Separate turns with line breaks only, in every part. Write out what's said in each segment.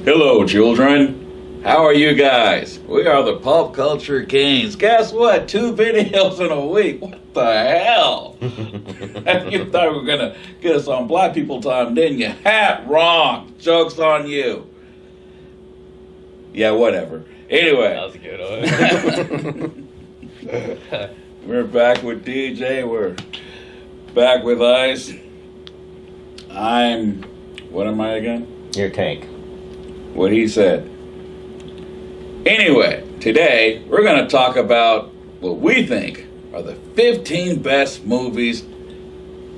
Hello, children. How are you guys? We are the Pop Culture Kings. Guess what? 2 videos in a week. What the hell? You thought we were going to get us on Black People Time, didn't you? Wrong. Joke's on you. Yeah, whatever. Anyway.
That was a good one.
We're back with DJ. We're back with Ice. What am I again?
Your Tank.
What he said. Anyway, today we're going to talk about what we think are the 15 best movies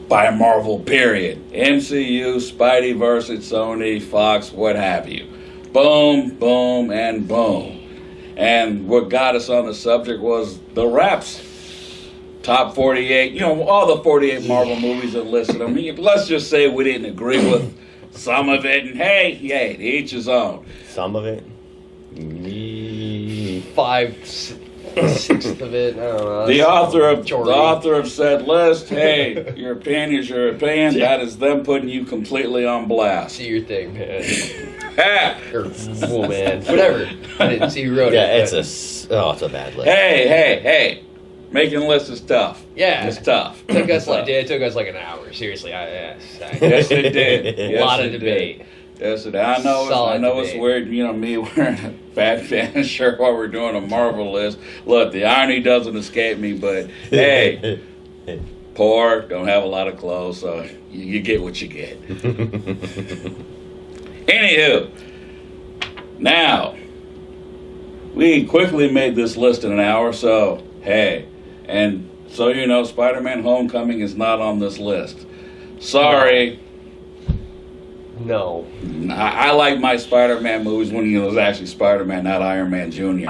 by Marvel, period. MCU, Spidey versus Sony, Fox, what have you. Boom, boom, and boom. And what got us on the subject was the Raps. Top 48, all the 48 Marvel movies are listed. I mean, let's just say we didn't agree with some of it, and hey, to each his own.
Some of it?
5/6 of it. I don't know.
The author of said list, hey, your opinion is your opinion. That is them putting you completely on blast.
See your thing, man. Or
woman.
Whatever. I didn't see who wrote
Yeah,
it.
it's a bad list.
Hey. Making lists is tough.
Yeah.
It's tough.
It took us like an hour. Seriously. Yes,
Yes, it did.
A lot of debate.
Yes, it did. I know it's weird, me wearing a fat fan shirt while we're doing a Marvel list. Look, the irony doesn't escape me, but hey, poor, don't have a lot of clothes, so you get what you get. Anywho, now, we quickly made this list in an hour, so hey, and so Spider-Man Homecoming is not on this list. Sorry.
No.
I like my Spider-Man movies when he was actually Spider-Man, not Iron Man Jr.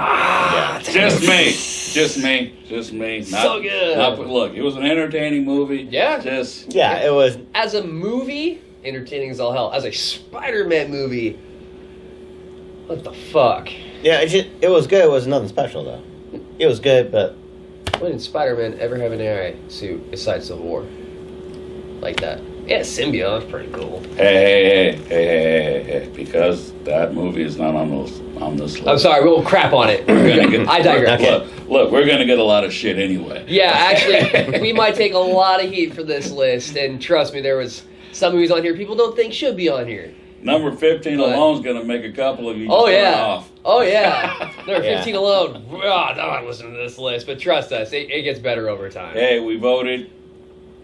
Just me.
So good.
Look, it was an entertaining movie.
Yeah.
It was.
As a movie, entertaining as all hell. As a Spider-Man movie, what the fuck?
Yeah, it was good. It was nothing special, though. It was good, but...
When did Spider-Man ever have an AI suit besides Civil War? Like that. Yeah, symbiote, that's pretty cool.
Hey, because that movie is not on this list.
I'm sorry, we'll crap on it. I digress.
Look, we're going to get a lot of shit anyway.
Yeah, actually, we might take a lot of heat for this list, and trust me, there was some movies on here people don't think should be on here.
Number 15 alone is going to make a couple of you turn off.
Oh, yeah. Number 15 alone. Oh, don't listen to this list, but trust us, it gets better over time.
Hey, we voted.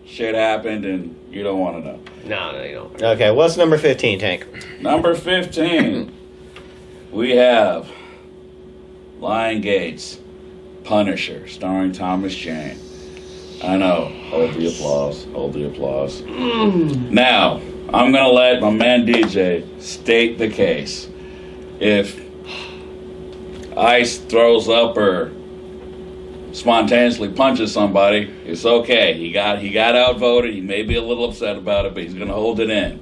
Shit happened, and you don't want to know.
No, you don't.
Okay, what's number 15, Tank?
Number 15, we have Lion Gates, Punisher, starring Thomas Jane. I know. Hold the applause. Now, I'm going to let my man DJ state the case. If Ice throws up or spontaneously punches somebody, it's okay. He got outvoted. He may be a little upset about it, but he's going to hold it in.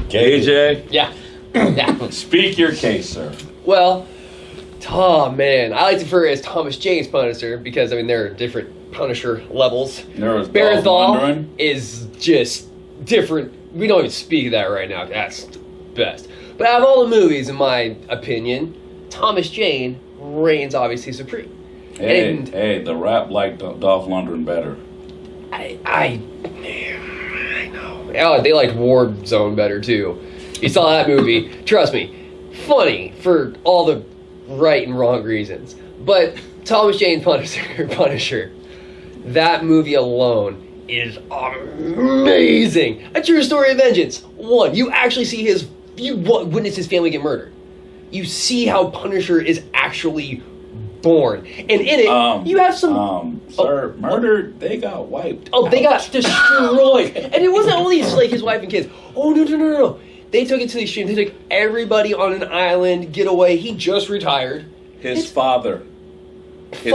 DJ?
Yeah.
Speak your case, sir.
Well, oh, man. I like to refer as Thomas Jane's Punisher because, there are different Punisher levels. Barathol is just different. We don't even speak of that right now. That's the best. But out of all the movies, in my opinion, Thomas Jane reigns obviously supreme.
Hey, the rap liked Dolph Lundgren better.
I know. Oh, they liked Warzone better too. You saw that movie. Trust me, funny for all the right and wrong reasons. But Thomas Jane Punisher, that movie alone is amazing. A true story of vengeance. One, you actually see you witness his family get murdered. You see how Punisher is actually born, and in it you have some
murdered. They got wiped.
They got destroyed, and it wasn't only like his wife and kids. Oh no! They took it to the extreme. They took everybody on an island getaway. He just retired.
His father. We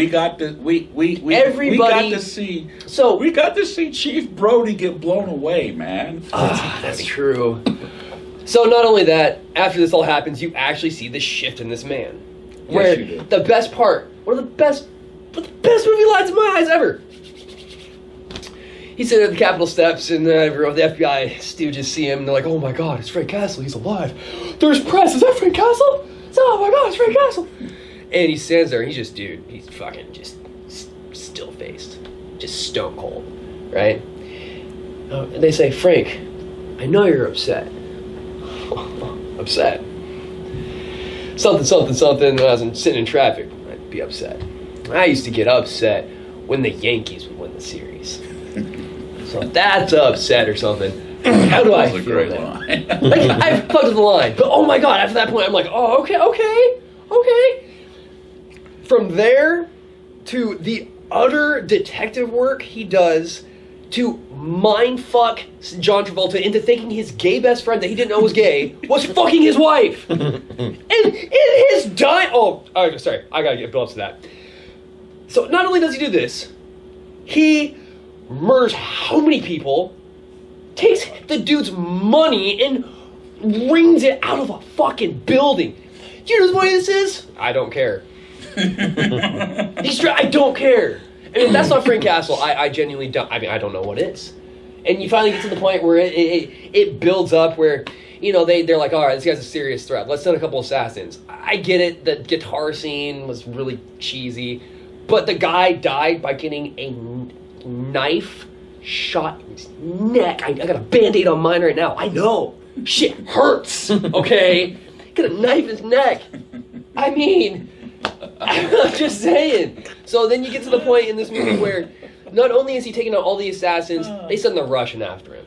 got to see.
So
we got to see Chief Brody get blown away, man.
That's true. So not only that, after this all happens, you actually see the shift in this man. Where the best part, one of the best movie lines in my eyes ever. he's sitting at the Capitol steps, and everyone, the FBI stooges see him, and they're like, "Oh my God, it's Frank Castle! He's alive! There's press! Is that Frank Castle? Oh my God, it's Frank Castle!" And he stands there, and he's just, dude, he's fucking just still faced, just stone cold, right? And they say, "Frank, I know you're upset. Upset. Something. When I was sitting in traffic, I'd be upset. I used to get upset when the Yankees would win the series. So that's upset or something. How do I
That was a
feel
great
that?
line.
Like, I've plugged the line, but oh my God! After that point, I'm like, oh, okay. From there to the utter detective work he does to mindfuck John Travolta into thinking his gay best friend that he didn't know was gay was fucking his wife. And in his sorry, I gotta get built up to that. So not only does he do this, he murders how many people, takes the dude's money and wrings it out of a fucking building. Do you know what this is? I don't care. I don't care. And if that's not Frank Castle, I genuinely don't. I mean, I don't know what is. And you finally get to the point where it builds up where, you know, they're like, all right, this guy's a serious threat. Let's send a couple assassins. I get it. The guitar scene was really cheesy. But the guy died by getting a knife shot in his neck. I got a Band-Aid on mine right now. I know. Shit hurts. Okay? Got a knife in his neck. I mean, I'm just saying. So then you get to the point in this movie where not only is he taking out all the assassins, they send the Russian after him.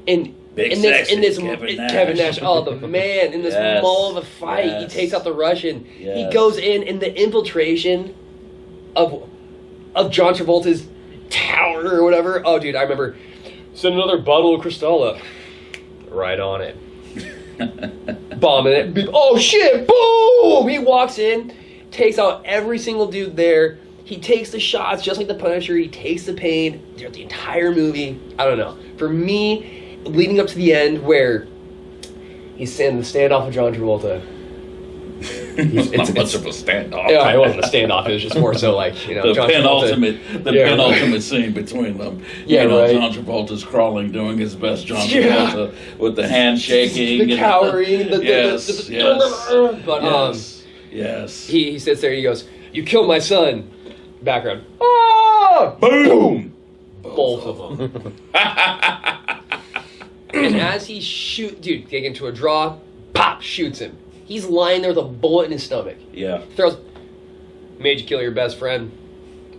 And
Big
in this,
sexy Kevin Nash.
Oh, the man, in this
Yes,
mall of a fight, he
yes.
takes out the Russian. He
Yes.
goes in the infiltration of John Travolta's tower or whatever. Oh, dude, I remember. Send another bottle of Cristalla. Right on it. Bombing it. Oh, shit. Boom! He walks in, takes out every single dude there. He takes the shots just like the Punisher. He takes the pain throughout the entire movie. I don't know. For me, leading up to the end where he's in the standoff with John Travolta.
It's not much of a standoff.
Yeah, it wasn't a standoff. It was just more so like, you know,
The
John Travolta.
penultimate scene between them.
Yeah,
you know,
right.
John Travolta's crawling, doing his best. John
Yeah.
Travolta with the hand shaking,
The
and
cowering.
yes.
But
yes.
he sits there. He goes, "You killed my son." Background. Ah!
Boom.
Both of them. And as he dude, they get into a draw, pop, shoots him. He's lying there with a bullet in his stomach.
Yeah.
Throws, made you kill your best friend.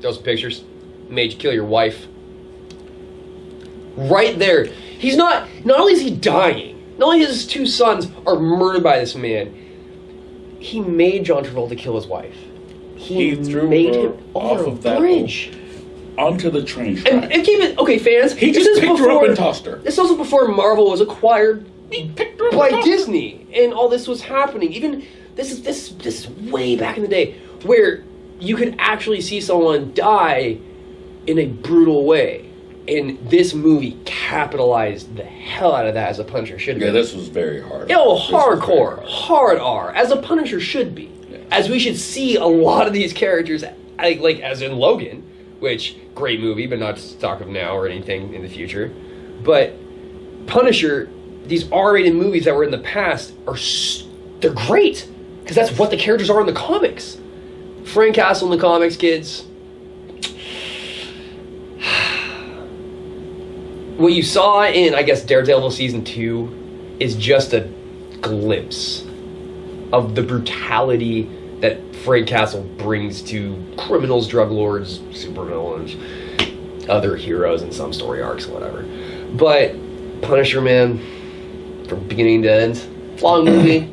Throws some pictures. Made you kill your wife. Right there. He's not only is he dying, not only his two sons are murdered by this man, he made John Travolta kill his wife.
He threw
made
her
him
off
over
of
a
that
bridge.
Onto the train track.
And keep it, okay, fans.
He
this
just
is
picked her up and tossed her.
This is also before Marvel was acquired
He picked her up
by
and tossed her.
Disney, and all this was happening. Even this is way back in the day where you could actually see someone die in a brutal way, and this movie capitalized the hell out of that as a Punisher should be.
Yeah, this was very hard.
Oh,
This was very
hardcore, hard R, as a Punisher should be.
Yes.
As we should see a lot of these characters, like as in Logan, which, great movie, but not to talk of now or anything in the future. But Punisher, these R-rated movies that were in the past, they're great. Because that's what the characters are in the comics. Frank Castle in the comics, kids. What you saw in, I guess, Daredevil Season 2 is just a glimpse of the brutality that Frank Castle brings to criminals, drug lords, supervillains, other heroes in some story arcs, whatever. But Punisher, man, from beginning to end, long movie,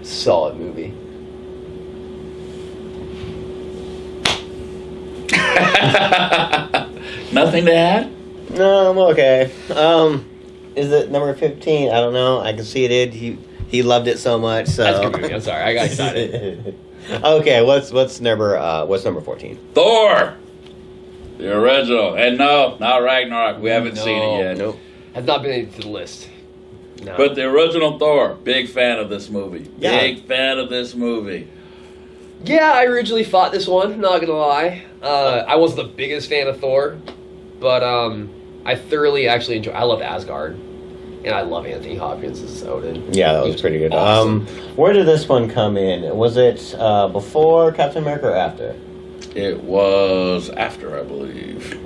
solid movie.
Nothing to add?
No, I'm okay. Is it number 15? I don't know. I conceded. He loved it so much. So
That's a good movie. I'm sorry, I got excited.
Okay, what's number 14?
Thor! The original. And no, not Ragnarok. We haven't seen it yet.
Nope.
Has not been added to the list. No.
But the original Thor, big fan of this movie.
Yeah.
Big fan of this movie.
yeah, I originally fought this one, not gonna lie. I wasn't the biggest fan of Thor. but I thoroughly actually enjoy. I love Asgard, and I love Anthony Hopkins as Odin.
Yeah, that was pretty good.
Awesome.
Where did this one come in? Was it before Captain America or after?
It was after, I believe.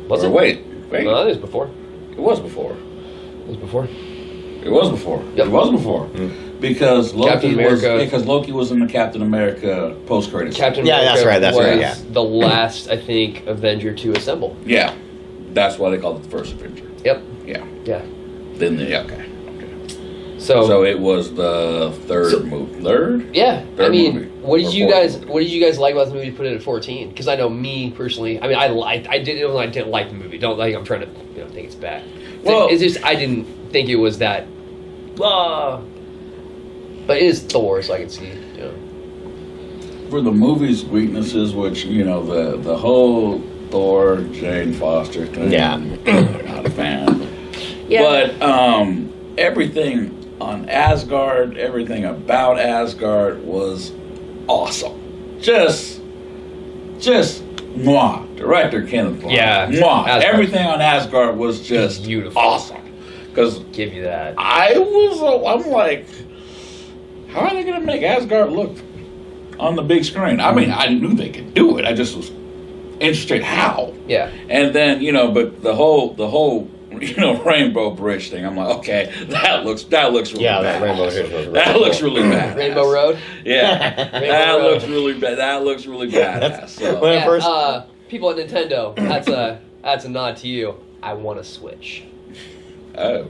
Was
Or
it?
Wait.
No, it was before.
It was before.
It was before.
It was before.
Yep.
It was before. Because
Captain
Loki was in the Captain America post-credits.
Captain
Yeah,
America
that's right, that's
was
right, yeah.
the last, I think, Avenger to assemble.
Yeah. That's why they called it the first Avenger.
Yep.
Yeah.
Yeah.
Then okay.
So
it was the third movie. Third?
yeah,
Third
I mean,
movie.
what did
Or
you
fourth
guys
movie.
what did you guys like about the movie to put it at 14? Because I know me personally, I mean, I didn't like the movie. Don't like I'm trying to think it's bad.
Well-
It's just I didn't think it was that. But it is Thor, so I can see.
For the movie's weaknesses, which, the whole Thor, Jane Foster thing.
Yeah.
Not a fan.
Yeah.
But everything on Asgard, everything about Asgard was awesome. Just mwah. Director Kenneth Branagh.
Yeah.
Mwah.
Asgard.
Everything on Asgard was just
Beautiful.
awesome. Because
Give you that.
I'm like, how are they going to make Asgard look on the big screen? I mean, I knew they could do it. I just was interested how.
Yeah.
And then, but the whole Rainbow Bridge thing, I'm like, okay, that looks really
Yeah,
bad.
that Rainbow Bridge was really
That
cool.
looks really bad.
Rainbow Road.
Yeah.
Rainbow
That
Road.
looks really bad. That looks really badass. So.
When I
Yeah,
first-
people at Nintendo. That's a nod to you. I want a Switch.
Oh.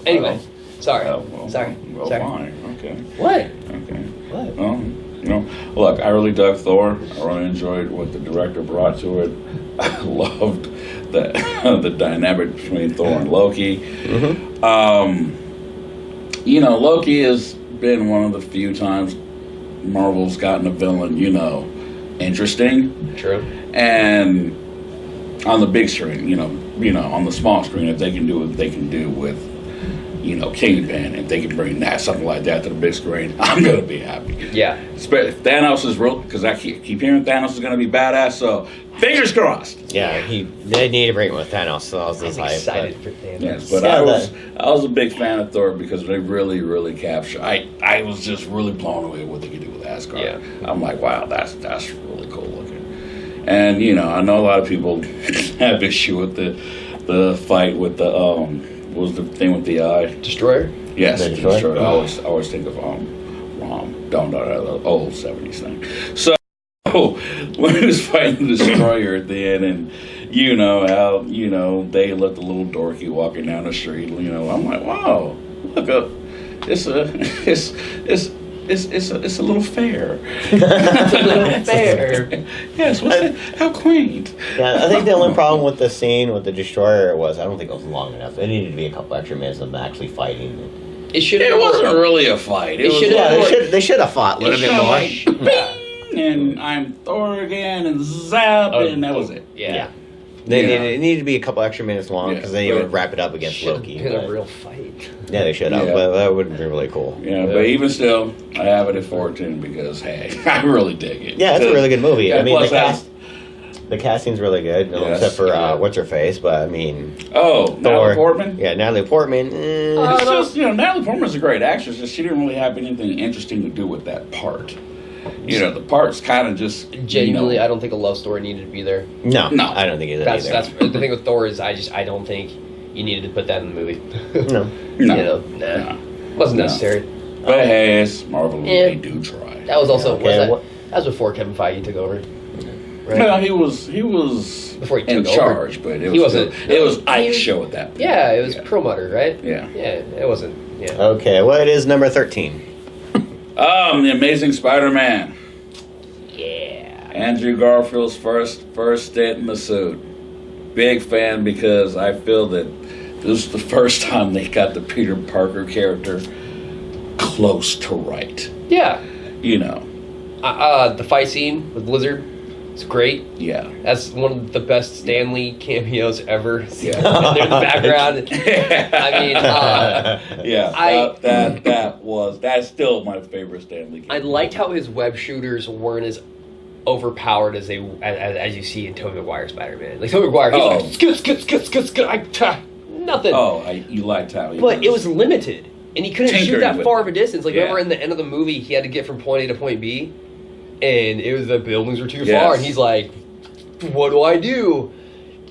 Anyway,
Oh.
sorry.
Oh, well,
Sorry.
Well,
Sorry.
fine. Okay.
What?
Okay.
What?
Look, I really dug Thor. I really enjoyed what the director brought to it. I loved the dynamic between Thor and Loki.
Mm-hmm.
Loki has been one of the few times Marvel's gotten a villain, interesting.
True.
And on the big screen, on the small screen, if they can do what they can do with, Kingpin, if they can bring something like that to the big screen, I'm gonna be happy.
Yeah.
If Thanos is real, because I keep hearing Thanos is gonna be badass, so fingers crossed.
Yeah, they need to bring it with Thanos, so I was
I'm
just hyped,
excited for Thanos.
Yes, but
Yeah,
I was a big fan of Thor because they really, really captured. I was just really blown away with what they could do with Asgard.
Yeah.
I'm like, wow, that's really cool looking. And I know a lot of people have issue with the fight with the what was the thing with the eye?
Destroyer.
Yes,
The
the
Destroyer?
Destroyer. I always think of Rom, the old 70s thing. So when he was fighting the Destroyer at the end, and how they looked a little dorky walking down the street. I'm like, wow, look up, it's a little fair.
It's a little fair.
Yes, how quaint.
Yeah, I think the only problem with the scene with the Destroyer was I don't think it was long enough. It needed to be a couple extra minutes of them actually fighting.
It should.
It wasn't really a fight. It was
should-
Yeah,
like,
they should have fought a little bit more.
bing, and I'm Thor again, and zap, and that was it.
Yeah.
It needed to be a couple extra minutes long because then you
but-
would wrap it up against
Should have
Loki.
been a
but-
real fight.
Yeah, they should have,
Yeah.
but that would have been really cool.
Yeah, but even still, I have it at 14 because, hey, I really dig it.
Yeah, it's a really good movie.
Yeah,
I mean,
plus
the casting's really good,
Yes.
except for
Yeah.
what's her face. But I mean,
Oh, Natalie Portman?
Yeah, Natalie Portman.
It's just, Natalie Portman's a great actress, just she didn't really have anything interesting to do with that part. The part's kind of just...
Genuinely, I don't think a love story needed to be there.
no,
No.
I don't think either.
That's the thing with Thor is I don't think you needed to put that in the movie.
No.
No.
Nah. Wasn't
No.
necessary.
But hey, it's Marvel.
Yeah.
They do try.
That was also
Okay,
that was before Kevin Feige took over. Right?
No, he was
Before he
in
took over.
charge, but it
He
was
wasn't-
It was
he
Ike's
was-
show at that point.
Yeah, it was
Yeah.
Perlmutter, right?
Yeah.
Yeah, it wasn't. Yeah.
Okay, well, it is number 13.
The Amazing Spider-Man.
Yeah.
Andrew Garfield's first stint in the suit. Big fan because I feel that this is the first time they got the Peter Parker character close to right.
Yeah.
The
The fight scene with Lizard, it's great.
yeah.
That's one of the best Stanley cameos ever.
Yeah.
They're in the background. I mean,
yeah. That's still my favorite Stanley.
I liked how his web shooters weren't as overpowered as as you see in Tobey Maguire's Spider-Man. Like Tobey Maguire, he's
Oh.
like nothing.
You liked how he
But it was limited, and he couldn't shoot
Tinkering
that
with
far
it.
of a distance. Like
Yeah.
remember in the end of the movie, he had to get from point A to point B, and it was the buildings were too
Yes.
far, and he's like, "What do I do?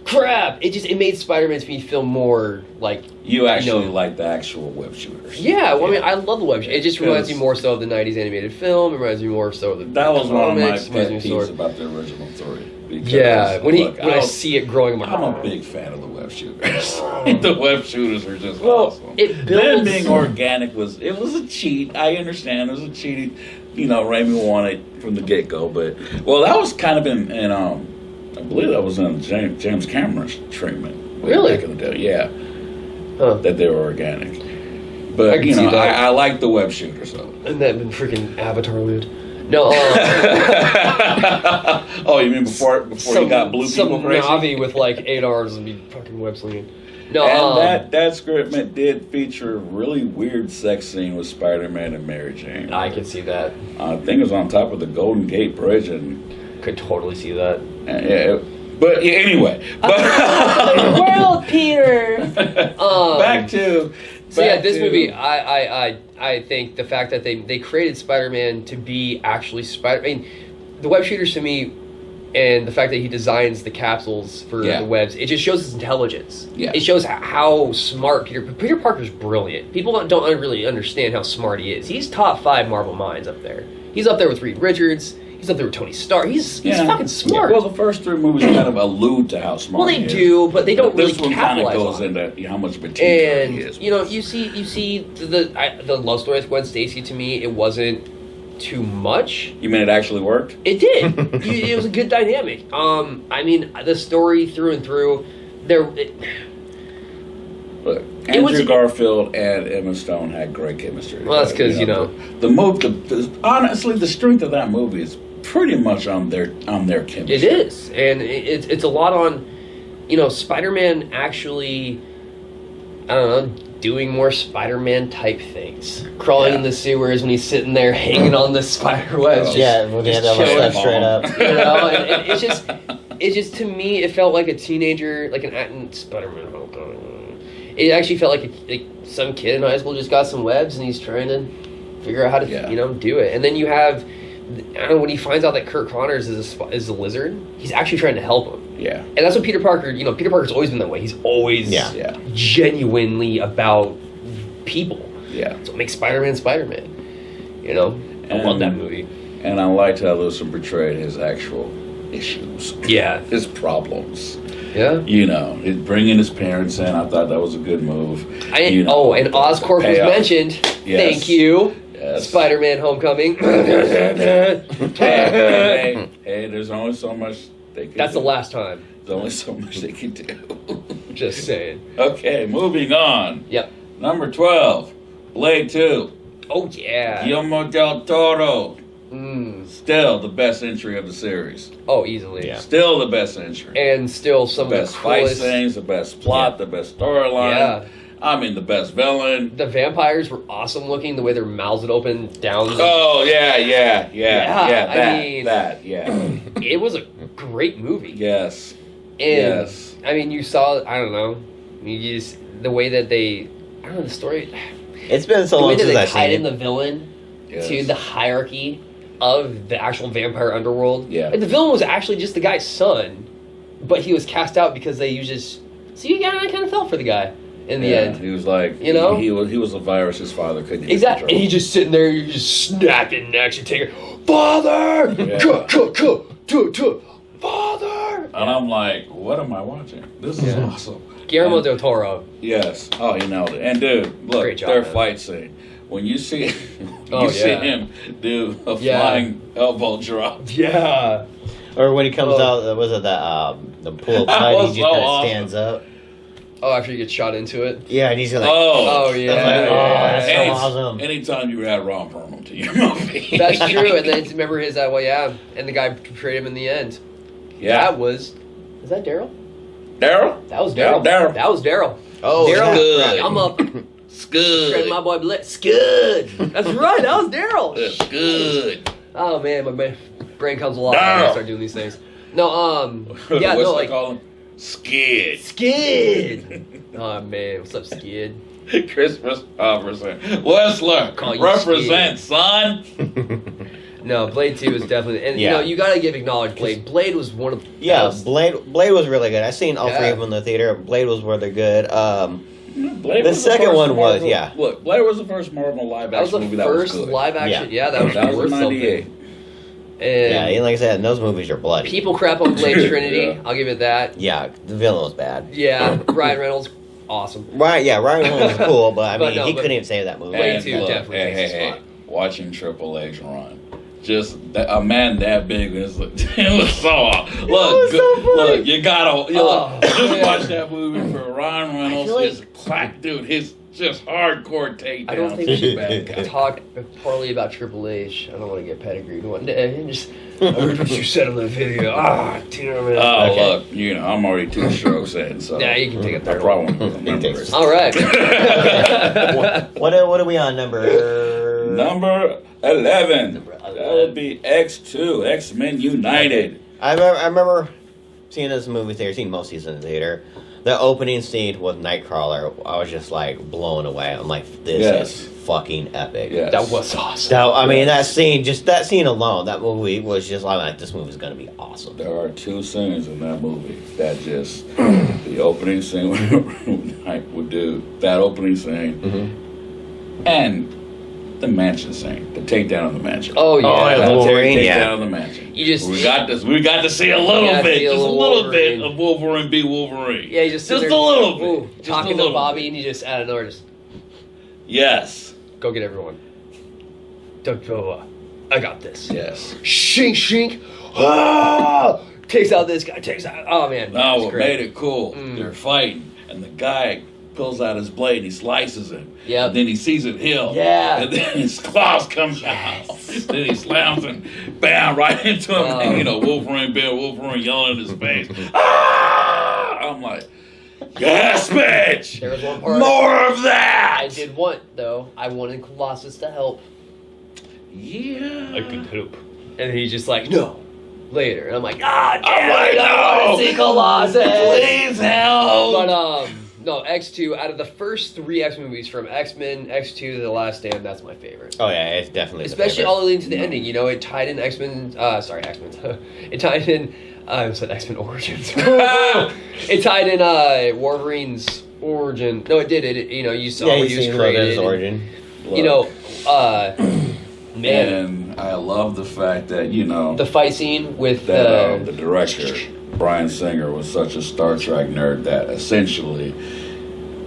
Crap!" It made Spider-Man to me feel more like
You actually
know-
like the actual web shooters.
yeah. Well, I mean, I love the web. It just reminds me
Because-
more so of the '90s animated film. It reminds me more so of the
That was one of my
comics,
pet
reminds me
peeves
sort of-
about the original 3. Because,
Yeah, when
look,
I see it growing, I'm like,
I'm a big fan of the web shooters. the web shooters are just
Well,
awesome.
it
Them
builds-
being organic was a cheat. I understand it was a cheat. You know, Raimi wanted from the get go, but that was kind of in I believe that was in James Cameron's treatment. way
Really?
Back in the day, yeah,
Huh.
that they were organic.
I
But
can
you
see
know,
that.
I like the web shooters though.
And that freaking Avatar weird. No,
Oh, you mean before you got blue
some
people crazy?
Navi with like 8 arms and be fucking web slinging. No,
And that script did feature a really weird sex scene with Spider-Man and Mary Jane.
I could see that.
I think it was on top of the Golden Gate Bridge, and
Could totally see that.
but yeah, anyway. But
World, Peter.
back to.
So yeah,
back
this
to-
movie, I think the fact that they created Spider-Man to be actually Spider. I mean, the web shooters to me, and the fact that he designs the capsules for
Yeah.
the webs, it just shows his intelligence.
Yeah.
It shows how smart Peter Parker's brilliant. People don't really understand how smart he is. He's top 5 Marvel minds up there. He's up there with Reed Richards. He's up there with Tony Stark. He's fucking smart.
Well, the first 3 movies kind of allude to how smart.
Well, they
he is.
do, but they don't
This
really
one kind of
capitalize
goes
on it.
into how much of a teacher he is.
And you know, you see the love story with Gwen Stacy. To me, it wasn't too much.
You mean it actually worked?
It did. It was a good dynamic. I mean, the story through and through.
Look,
It was-
Andrew Garfield and Emma Stone had great chemistry.
Well, that's 'cause, you know.
the movie. Honestly, the strength of that movie is pretty much on their chemistry.
It is, and it's a lot on, Spider-Man actually, I don't know, doing more Spider-Man type things, crawling in the sewers when he's sitting there hanging on the spider webs.
Yeah, when he had that
chilling.
left straight up.
And it's just to me, it felt like a teenager, like an Spider-Man. It actually felt like some kid in high school just got some webs and he's trying to figure out how to do it. And then you have, I don't know, when he finds out that Kurt Connors is a lizard, he's actually trying to help him.
Yeah.
And that's what Peter Parker. Peter Parker's always been that way. He's always
Yeah.
genuinely about people.
Yeah.
So it makes Spider-Man Spider-Man. I love that movie.
And I liked how Wilson portrayed his actual issues.
Yeah.
His problems.
Yeah.
His bringing his parents in, I thought that was a good move.
And Oscorp was
payoff.
mentioned.
Yes.
Thank you.
Yes.
Spider-Man Homecoming.
hey, there's only so much they can
That's
do.
the last time.
There's only so much they can do.
Just saying.
Okay, moving on.
Yep.
Number 12, Blade 2.
Oh, yeah.
Guillermo del Toro.
Mm.
Still the best entry of the series.
Oh, easily.
Yeah.
Still the best entry.
And still some
the
of
best
the
fight
coolest.
scenes, the best plot, the best storyline.
Yeah.
I mean, the best villain.
The vampires were awesome looking, the way their mouths would open down.
Oh, yeah.
It was a great movie.
Yes.
And,
Yes.
I mean, you saw, I don't know, the way that the story,
It's been so
the way
long
that
since
they
I've
tied
seen
in
it.
the villain
Yes.
to the hierarchy of the actual vampire underworld.
Yeah.
Like, the villain was actually just the guy's son, but he was cast out because they used his. So I kind of felt for the guy in the end.
He was like,
You know?
he was a virus his father couldn't get
Exactly.
control.
And he just sitting there, you just snapping necks, you take it, Father!
Yeah.
Father!
And I'm like, what am I watching? This is
Yeah.
awesome.
Guillermo
And-
del Toro.
Yes. Oh, he nailed it. And dude, look,
Great job,
their
man.
fight scene. When you see,
Oh,
see
yeah.
him do a
Yeah.
flying elbow drop.
Yeah.
Or when he comes
Oh.
out, was it the pool of
That
blood?
was
He just
so
kind of
awesome.
stands up.
Oh, after you get shot into it.
Yeah, and he's like,
Oh, yeah.
That's like, oh, that's so
Any-
awesome.
Anytime you add Ron Perlman to your movie.
That's true. And then remember his, and the guy portrayed him in the end.
Yeah.
Is that Daryl?
Daryl?
That was Daryl.
Daryl.
That was Daryl.
Oh,
Daryl,
good.
I'm up.
Scud.
Shredding my boy Blitz. Good. That's right. That was Daryl.
That's good.
Oh man, my brain comes alive
No.
when I start doing these things. No, yeah,
What's
no,
they
like
call him? Skid.
Skid. Oh man, what's up, Skid?
Christmas represent. Whistler,
Call you
represent, son.
No, Blade 2 is definitely, and
Yeah.
you gotta give acknowledge Blade. Blade was one of the
Yeah,
best.
Blade was really good. I seen all three
Yeah.
of them in the theater. Blade was really good.
Blade
The
was
second
first
one was,
Marvel-
yeah.
Look, Blade was the first Marvel live
That was
action
the
movie that was
first
good.
live action.
Yeah.
Yeah, that was
That was
worth
in '98.
something. And
Yeah, and like I said, those movies are bloody.
people crap on Blade Trinity.
Yeah.
I'll give it that.
Yeah, the villain was bad.
Yeah, Ryan Reynolds, awesome.
Right, yeah, Ryan Reynolds was cool, but I
But
mean,
no,
he
but-
couldn't even save that movie.
Blade
And
2
look,
definitely
hey,
takes
hey,
a
hey,
spot.
watching Triple H run. Just a man that big is it was so look,
was so funny.
look, you gotta just
man.
watch that movie for Ryan Reynolds.
feel like-
His clack dude, his just hardcore takedown.
I don't think we should
bad guy.
talk poorly about Triple H. I don't want to get pedigreed one day. And just, I heard what you said on the video. Ah, damn it.
Oh
Okay.
look, I'm already 2 strokes in, so
Yeah, you can take a
I
third
probably
one.
won't remember
takes-
it.
All right.
what are we on, number?
Number 11. That would be X2, X-Men United.
I remember seeing this movie theater, seeing most seasons in the theater. The opening scene with Nightcrawler, I was just like blown away. I'm like, this
Yes.
is fucking epic.
Yes.
That was awesome.
So, I mean, that scene alone, that movie was just like this movie's gonna be awesome.
There are 2 scenes in that movie that just the opening scene when I would do that opening scene and the mansion scene, the takedown of the mansion.
Oh, yeah.
Oh, yeah.
Military
Wolverine,
takedown
yeah.
of the mansion.
You just-
we got to see a little
Yeah,
bit,
see a
just a
little
little bit
Wolverine.
of Wolverine be Wolverine.
Yeah, you just sit
just
there,
a little bit,
ooh,
just
talking
a
to
little
Bobby,
bit.
and you just out of nowhere just
Yes,
go get everyone. Don't go. I got this.
yes.
Shink, shink. Ah! Takes out this guy. Takes out. Oh man.
No,
it's
what
great.
made it cool? They're fighting, and the guy pulls out his blade, he slices him.
Yep.
And then he sees it heal.
Yeah.
And then his claws come out. Then he slams and bam right into him.
Oh.
And, Wolverine being Wolverine yelling in his face. Ah! I'm like, yes, bitch!
There was one part
More of that!
I did want though. I wanted Colossus to help.
Yeah.
help. And he's just like, no. Later. And I'm like, ah, damn
like,
it, I want
no.
to see Colossus.
Please help!
But no, X2. Out of the first 3 X movies, from X-Men, X2 to The Last Stand, that's my favorite.
Oh yeah, it's definitely the
Especially
favorite.
all the way to the ending. It tied in X-Men. Sorry, X-Men. It tied in. I said X-Men Origins. It tied in Wolverine's origin. No, it did. You saw
Yeah,
when
you
he was
see his
created.
origin.
Man,
And I love the fact that,
the fight scene with
that the director, Bryan Singer, was such a Star Trek nerd that essentially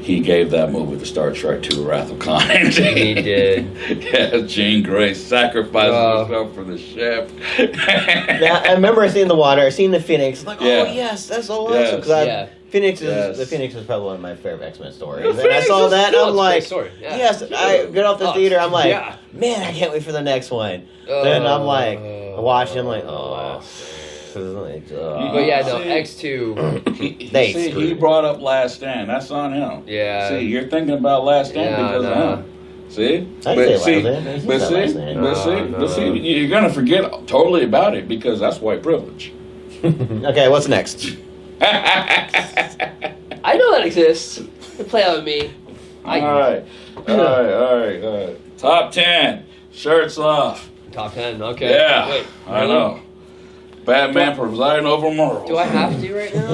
he gave that movie the Star Trek II Wrath of Khan.
He did.
Yeah, Jean Grey sacrifices
Oh.
herself for the ship.
Yeah, I remember seeing the water, seeing the Phoenix. Like,
Yeah.
oh yes, that's so
Yes.
awesome. Because
Yeah.
the
Yes.
Phoenix is probably one of my favorite X-Men stories.
The
And I
Phoenix
saw
is
that,
cool.
I'm
It's a
like,
great story. Yeah.
yes. I get off the
Oh,
theater, I'm like,
yeah.
man, I can't wait for the next one. Then I'm like, I watch it, I'm like, oh. Like,
But yeah, no,
See,
X2.
They
he
screwed.
brought up Last Stand. That's on him.
Yeah.
See, you're thinking about Last Stand
Yeah,
because
no.
of him. See?
I didn't say Last Stand. I
but
said
see,
Last Stand.
but see, you're gonna forget totally about it because that's white privilege.
Okay, what's next?
I know that exists. You play out with me.
All right. Top 10. Shirts off.
Top 10. Okay.
Yeah,
Wait.
I
really?
know. Batman presiding over morals.
Do I have to right now?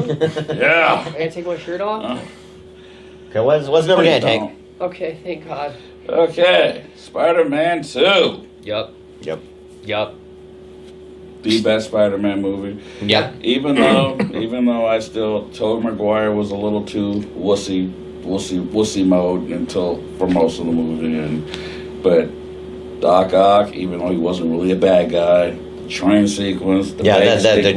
Yeah.
I gotta take my shirt off?
Okay, what's number 10,
Please
Tank?
don't.
Okay, thank God.
Okay. Spider-Man 2.
Yup.
Yep.
Yup.
The best Spider-Man movie.
Yeah.
Even though I still Tobey Maguire was a little too wussy mode until for most of the movie, but Doc Ock, even though he wasn't really a bad guy, the train sequence, the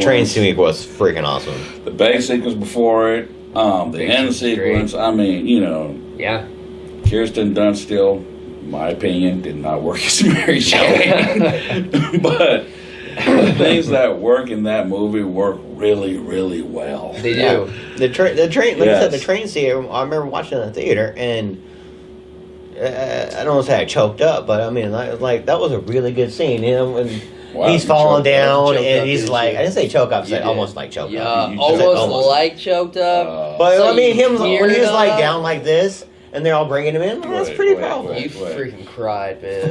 train sequence was freaking awesome.
the bank sequence before it, the end sequence. I mean,
Yeah.
Kirsten Dunst still, in my opinion, did not work as Mary Jane, but the things that work in that movie work really, really well.
They do.
Yeah. The train, like I said,
Yes.
the train scene. I remember watching it in the theater, and I don't want to say I choked up, but I mean, like that was a really good scene. And
Wow,
he's
you
falling
choked up.
down,
Choked
and
up,
he's
didn't
like,
you?
I didn't say choke up, I
You
said
did.
almost like choke
Yeah,
up.
You said
almost
almost.
like choked up.
But
So
I mean,
you
him when he was
teared
like
up.
down like this, and they're all bringing him in. That's
Wait,
pretty
wait,
powerful.
You
wait.
freaking cried, man.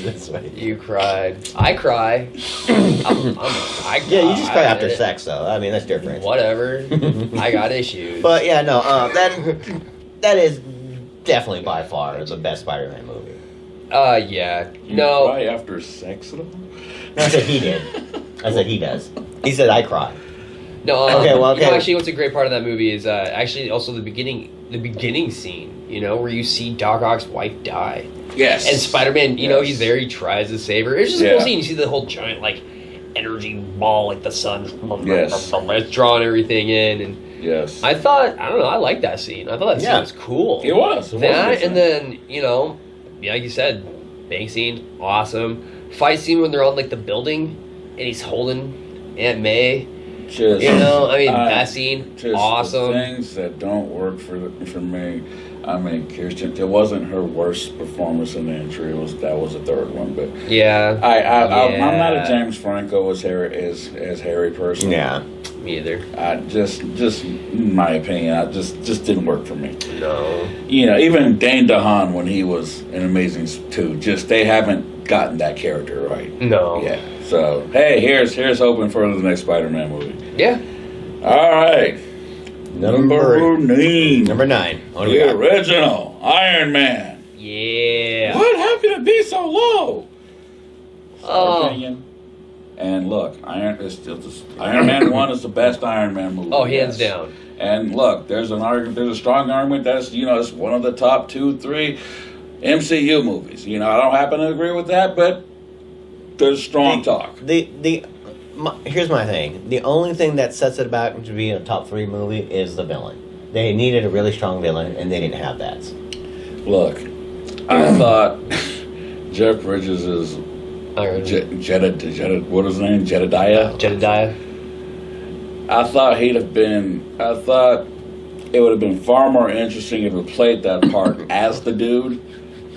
That's right.
You cried. I cry. I
Yeah, you just cry
I
after
admit it.
sex, though. I mean, that's different.
Whatever. I got issues.
But yeah, no, that is definitely by far the best Spider-Man movie.
Yeah.
You
No.
cry after sex at all?
No, I said he did. I said he does. He said I cry.
No.
Okay, well,
You know,
okay.
actually, what's a great part of that movie is actually also the beginning scene. You know, where you see Doc Ock's wife die,
Yes.
and Spider-Man. You know,
Yes.
he's there. He tries to save her. It's just a
Yeah.
cool scene. You see the whole giant like energy ball, like the sun.
Yes.
It's drawing everything in, and
Yes.
I thought I don't know. I liked that scene. I thought that
Yeah.
scene was cool.
It was. It was
That
different.
and then yeah, like you said, bank scene, awesome. Fight scene when they're on like the building and he's holding Aunt May.
Just,
I mean
uh,
that scene,
just
awesome.
The things that don't work for me. I mean, Kirsten. It wasn't her worst performance in the entry. That was the third one, but
Yeah,
I'm not a
Yeah.
James Franco as Harry person.
Yeah.
me either.
I just in my opinion, I just didn't work for me.
No,
Even Dane DeHaan when he was in Amazing 2, just they haven't gotten that character right.
no.
Yeah. So hey, here's hoping for the next Spider-Man movie.
Yeah.
All right.
Number
9.
9. What do we
The
got?
original Iron Man.
Yeah.
What? How can it be so low?
Oh.
Opinion. And look, Iron Man 1 is the best Iron Man movie.
Oh, hands
yes.
down.
And look, there's a strong argument that's it's one of the top 2, 3 MCU movies. I don't happen to agree with that, but there's strong talk.
Here's my thing. The only thing that sets it back to be a top 3 movie is the villain. They needed a really strong villain, and they didn't have that.
Look, I thought Jeff Bridges is
Iron Man.
what is his name? Jedediah?
Jedediah.
I thought it would have been far more interesting if he played that part as the dude,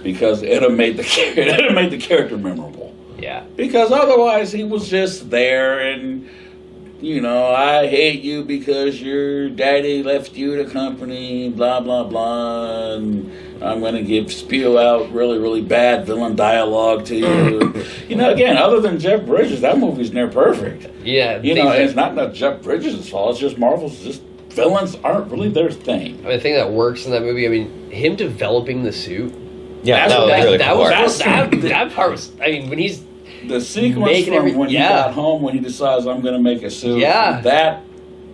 because it'd have made the character memorable.
Yeah.
Because otherwise he was just there and I hate you because your daddy left you the company, blah blah blah, and I'm gonna spew out really, really bad villain dialogue to you. Again, other than Jeff Bridges, that movie's near perfect.
Yeah.
It's not Jeff Bridges' fault, it's just Marvel's villains aren't really their thing.
I thing that works in that movie. I mean, him developing the suit.
Yeah,
That's
that was
what-
really
that
cool.
was
That's-
that part was. I mean, when he's
The sequence
Making
from
every-
when he
yeah.
got home, when he decides I'm gonna make a suit,
Yeah.
from that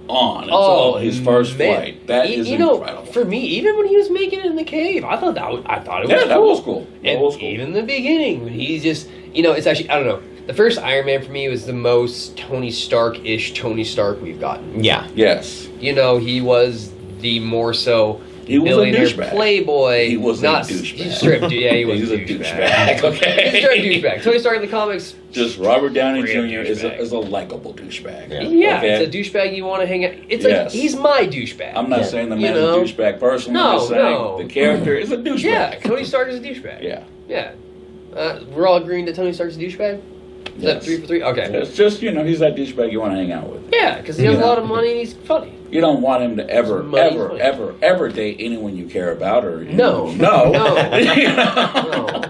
on until his first
man.
flight. That is incredible.
For me, even when he was making it in the cave, I thought it was
Yeah,
cool.
that was cool. That
And
was cool.
even the beginning, when he's just, it's actually, I don't know. The first Iron Man for me was the most Tony Stark-ish Tony Stark we've gotten.
Yeah.
Yes.
He was the more so
He was a
billionaire
douchebag.
playboy.
He was
not
a douchebag.
He's stripped. Yeah, he was
He's
a
a
douchebag.
douchebag. Okay.
He's a straight douchebag. Tony Stark in the comics.
Just Robert Downey
Real
Jr. is
douchebag.
a likable douchebag.
Yeah.
Yeah,
Okay?
it's a douchebag you want to hang out. It's
Yes.
like he's my douchebag.
I'm not
Yeah.
saying the
You
man is
know?
a douchebag personally.
No,
I'm just saying
no.
the character is a douchebag.
Yeah, Tony Stark is a douchebag.
Yeah.
Yeah. We're all agreeing that Tony Stark's a douchebag? Is that
Yes.
3 for 3? Okay.
It's just, he's that douchebag you want to hang out with.
Yeah, because he has
Yeah.
a lot of money and he's funny.
You don't want him to ever,
Money's
ever,
money.
ever, ever date anyone you care about or
No.
no,
No.
You know?
No.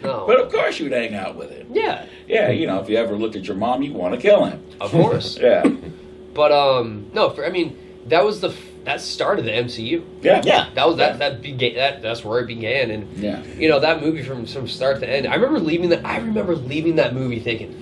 No.
But of course you'd hang out with him.
Yeah,
Yeah, if you ever looked at your mom, you want to kill him.
of course.
Yeah,
But no, that was that started the MCU.
yeah,
Yeah.
That was that began. That's where it began, and
yeah.
that movie from start to end. I remember leaving that movie thinking,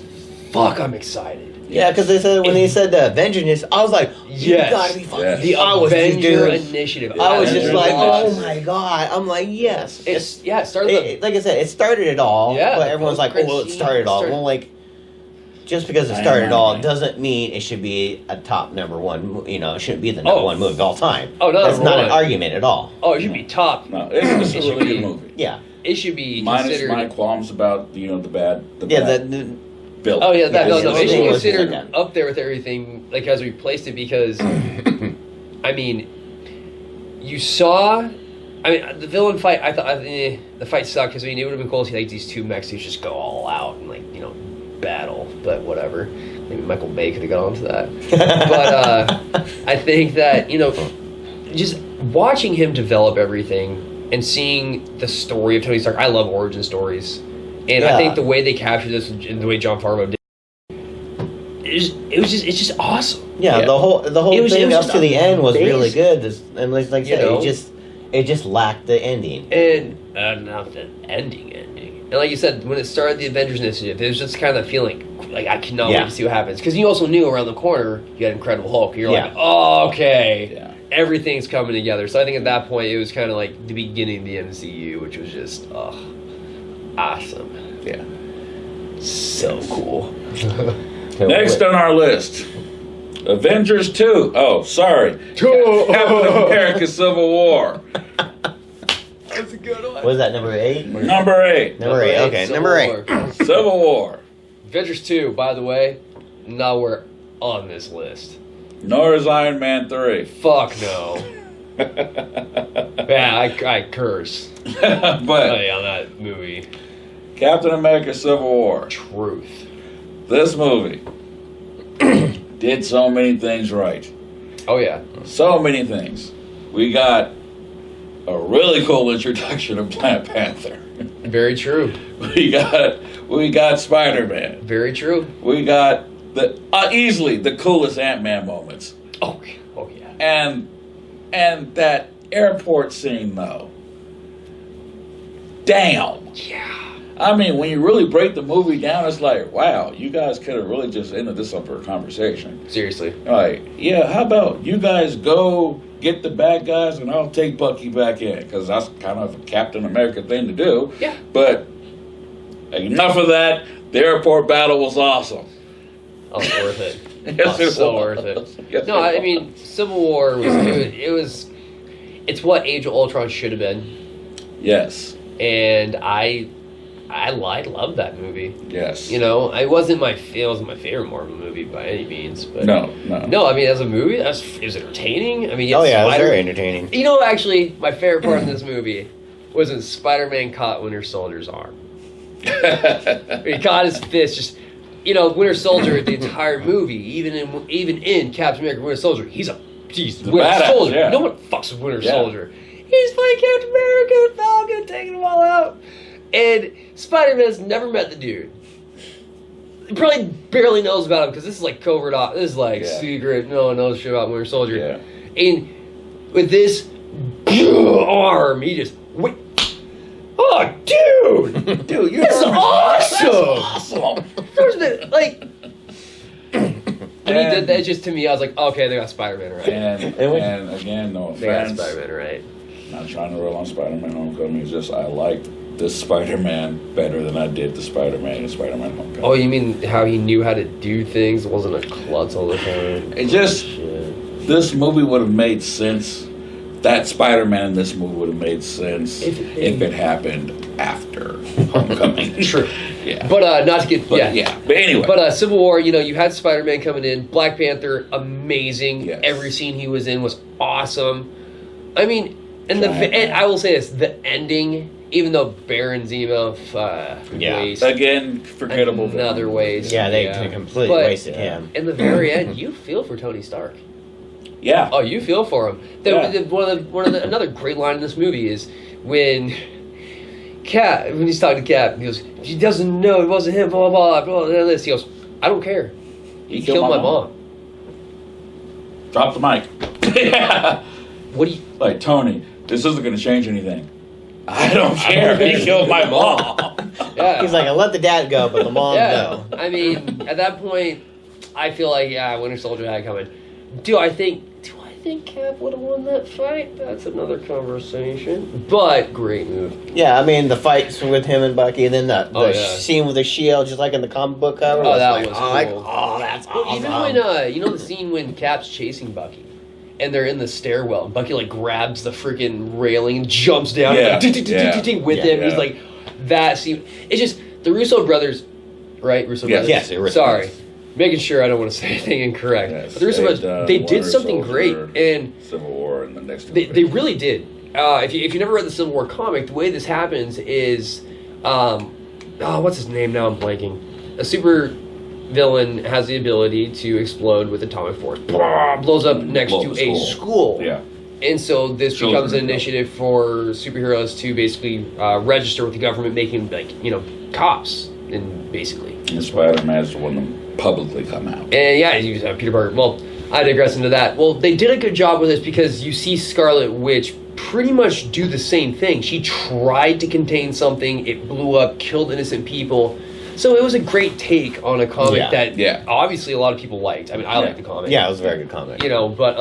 "Fuck, I'm excited."
Yeah, because they said when they said the Avengers, I was like, "You
Yes.
gotta be fucking."
Yes.
The
I was just
Avenger
doing-
Initiative.
I was
Yeah,
just
Avengers
like, "Oh
Initiative.
my god!" I'm like, "Yes."
It started.
Like I said, it started it all.
Yeah,
But everyone's like, "Oh, well, it started it all."
started-
Well, like, just because it
I
started it
know,
all
man.
doesn't mean it should be a top number one. It shouldn't be the number
Oh.
one movie of all time.
Oh, no,
That's
number
not
one.
an argument at all.
Oh, it should be top.
No, it's
It
a
should
really
be-
good movie.
Yeah.
It should be
Minus
considered.
my qualms about the bad.
Yeah.
bad
The
build.
Oh yeah,
Yeah,
no.
it's
It should be
really
considered
good.
up there with everything, like as we placed it, because I mean, you saw. I mean, the villain fight. I thought the fight sucked because it would have been cool to see like these two mechs who just go all out and battle, but whatever. Maybe Michael Bay could have got onto that. But I think that, just watching him develop everything and seeing the story of Tony Stark, I love origin stories. And I think the way they captured this and the way John Favreau did, it's just awesome.
Yeah, the whole thing up to the end was really good. And like I said, it just lacked the ending.
And not the ending. And like you said, when it started the Avengers Initiative, it was just kind of feeling like I cannot wait to see what happens. Because you also knew around the corner you had Incredible Hulk. You're like, oh, okay, everything's coming together. So I think at that point it was kind of like the beginning of the MCU, which was just awesome.
Yeah.
So cool.
Next on our list, Avengers 2. Oh, sorry. Captain America Civil War.
That's a good one.
What is that, number 8?
Number 8.
Number 8, okay. Number 8.
Civil War.
Avengers 2, by the way, nowhere on this list.
Nor is Iron Man 3.
Fuck no. Yeah, I curse.
But
On that movie.
Captain America Civil War.
Truth.
This movie did so many things right.
Oh, yeah.
So many things. We got a really cool introduction of Black Panther.
Very true.
We got Spider-Man.
Very true.
We got the easily the coolest Ant-Man moments.
Oh yeah.
And that airport scene though. Damn.
Yeah.
I mean, when you really break the movie down, it's like, wow, you guys could have really just ended this up for a conversation.
Seriously.
Like, yeah, how about you guys go get the bad guys and I'll take Bucky back in, because that's kind of a Captain America thing to do.
Yeah.
But enough of that. The airport battle was awesome.
Oh, worth it.
Yes, it
So
was.
worth it.
Yes,
No,
it
I mean, Civil War was it's what Age of Ultron should have been.
Yes.
And I loved that movie.
Yes.
It wasn't my favorite Marvel movie by any means, but
No.
I mean, as a movie, it was entertaining. I mean,
Oh yeah, it was very entertaining.
Actually, my favorite part of this movie was when Spider-Man caught Winter Soldier's arm. He caught his fist. Just Winter Soldier, the entire movie, even in Captain America: Winter Soldier, he's Winter
badass,
Soldier.
yeah.
No one fucks with Winter Soldier. He's playing Captain America and Falcon, taking them all out. And Spider-Man's never met the dude. He probably barely knows about him because this is like covert off. This is like secret. No one knows shit about Winter Soldier.
Yeah.
And with this arm, he just wait. Oh, dude! Dude, you're awesome! There's been, like, when he did that, just to me, I was like, okay, they got Spider-Man right.
And again, no
They got
offense.
Spider-Man right.
Not trying to roll on Spider-Man Homecoming. It's just I liked this Spider-Man better than I did the Spider-Man in Spider-Man Homecoming.
Oh, you mean how he knew how to do things? Wasn't a klutz all the time?
It just,
Shit.
this movie would have made sense. That Spider-Man in this movie would have made sense if it happened after Homecoming.
True.
Yeah.
But not to get
But anyway.
But Civil War, you had Spider-Man coming in, Black Panther, amazing.
Yes.
Every scene he was in was awesome. I mean, and I will say this: the ending, even though Baron Zemo, waste,
Again, forgettable.
another waste.
Yeah, they completely wasted him.
In the very end, you feel for Tony Stark.
Yeah.
Oh, you feel for him. Another great line in this movie is when he's talking to Cap, he goes, "He doesn't know it wasn't him." Blah blah blah. Blah blah. This he goes, "I don't care. He killed my mom."
Drop the mic. Yeah.
What do you?
Like, Tony, this isn't going to change anything. I don't care. He killed my mom.
Yeah.
He's like, I let the dad go, but the mom no.
I mean, at that point, I feel like Winter Soldier had it coming. Do I think Cap would have won that fight? That's another conversation. But great move.
Yeah, I mean the fights with him and Bucky, and then the
yeah.
scene with the shield, just like in the comic book cover.
Oh, that
like,
was
oh,
cool.
that's
Well,
awesome.
even when the scene when Cap's chasing Bucky, and they're in the stairwell, and Bucky like grabs the freaking railing and jumps down,
Yeah.
and with him.
Yeah.
He's like, that scene. It's just the Russo brothers, right? Russo
Yes.
brothers.
Yes, it was.
Sorry, making sure I don't want to say anything incorrect.
Yes,
But the Russo brothers, they did
Winter
something
Soldier,
great, and
Civil War and the next.
they really did. If you never read the Civil War comic, the way this happens is, what's his name now? I'm blanking. a super villain has the ability to explode with atomic force. Blah, blows up next
Blow
to
the
a school.
Yeah.
And so this
Children
becomes an
go.
initiative for superheroes to basically register with the government, making cops, and basically.
And Spider-Man's the one to publicly come out.
And yeah, you have Peter Parker. Well, I digress into that. Well, they did a good job with this because you see Scarlet Witch pretty much do the same thing. She tried to contain something, it blew up, killed innocent people. So it was a great take on a comic that obviously a lot of people liked. I mean, I liked the comic.
Yeah, it was a very good comic.
But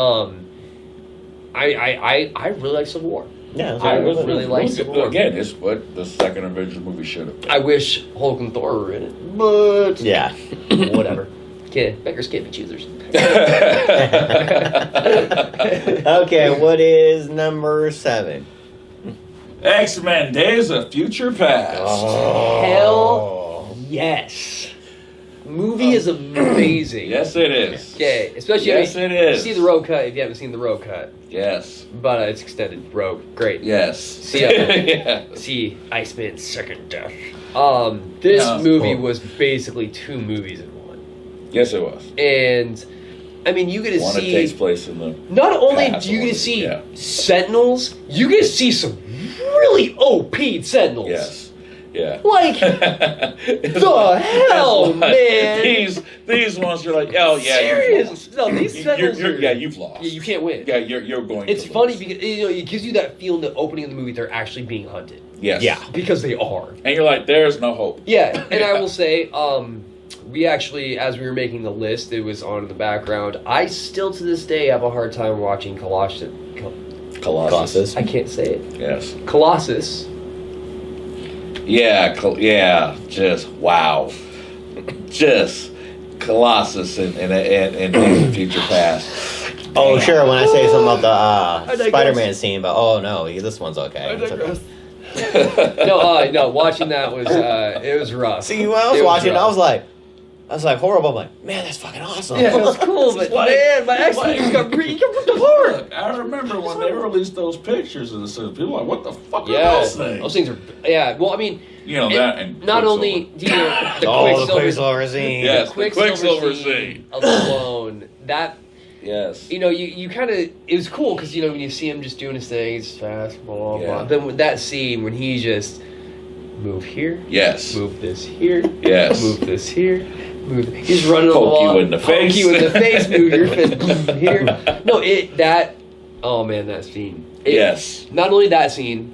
I really like Civil War.
Yeah,
I really like Civil War.
Again, it's what the second Avengers movie should have been.
I wish Hulk and Thor were in it, but
Yeah.
whatever. Beggars can't be choosers.
Okay, what is number 7?
X-Men: Days of Future Past.
Hell yes. Movie is amazing.
Yes, it is.
Okay, especially
Yes, it is.
See the road cut if you haven't seen the road cut,
Yes.
but it's extended road. Great.
Yes.
See,
Yes.
see Iceman's Second Death. This
Yeah,
movie
cool.
was basically 2 movies in one,
Yes, it was.
and I mean you get to
One that
see.
takes place in the.
Not only
past,
do you
or
get to see
yeah.
Sentinels, you get to see some really OP Sentinels.
Yes. Yeah.
Like the hell, man!
These ones you're like, oh yeah,
Serious? No, these
you've
Sentinels.
lost.
are-
Yeah, you've lost.
Yeah, you can't win.
Yeah, you're going.
It's
to
funny
lose.
because it gives you that feel in the opening of the movie they're actually being hunted
Yes.
Yeah.
because they are.
And you're like, there's no hope.
Yeah, and I will say, we actually, as we were making the list, it was on in the background. I still to this day have a hard time watching Colossus.
Colossus.
I can't say it.
Yes.
Colossus.
Yeah. Just wow. Just Colossus and Days of Future Past.
Oh, sure, when I say something about
I
the
digress.
Spider-Man scene, but oh no, this one's okay. It's okay.
No, watching that was it was rough.
See, when I was
It
watching,
rough.
I was like horrible. I'm like, man, that's fucking awesome.
Yeah, it was cool, but
like-
man, my ex
like-
just got ripped apart.
Look, I remember when they released those pictures and people were like, what the fuck are
Yeah,
those things?
those things are. Yeah, well, I mean,
You know that and
not
Quicksilver.
only do you know the
Oh, the
Quicksilver,
Quicksilver scene.
Yes.
the Quicksilver
Quicksilver
scene
scene.
alone, that
Yes.
you kind of it was cool because when you see him just doing his thing, he's fast, blah blah
Yeah.
blah. Then with that scene when he just move here,
Yes.
move this here,
Yes.
move this here. He's running on the
Poke
wall.
you in the
poke
face.
you in the face. Move your fist here. No, that. Oh man, that scene.
Yes.
Not only that scene,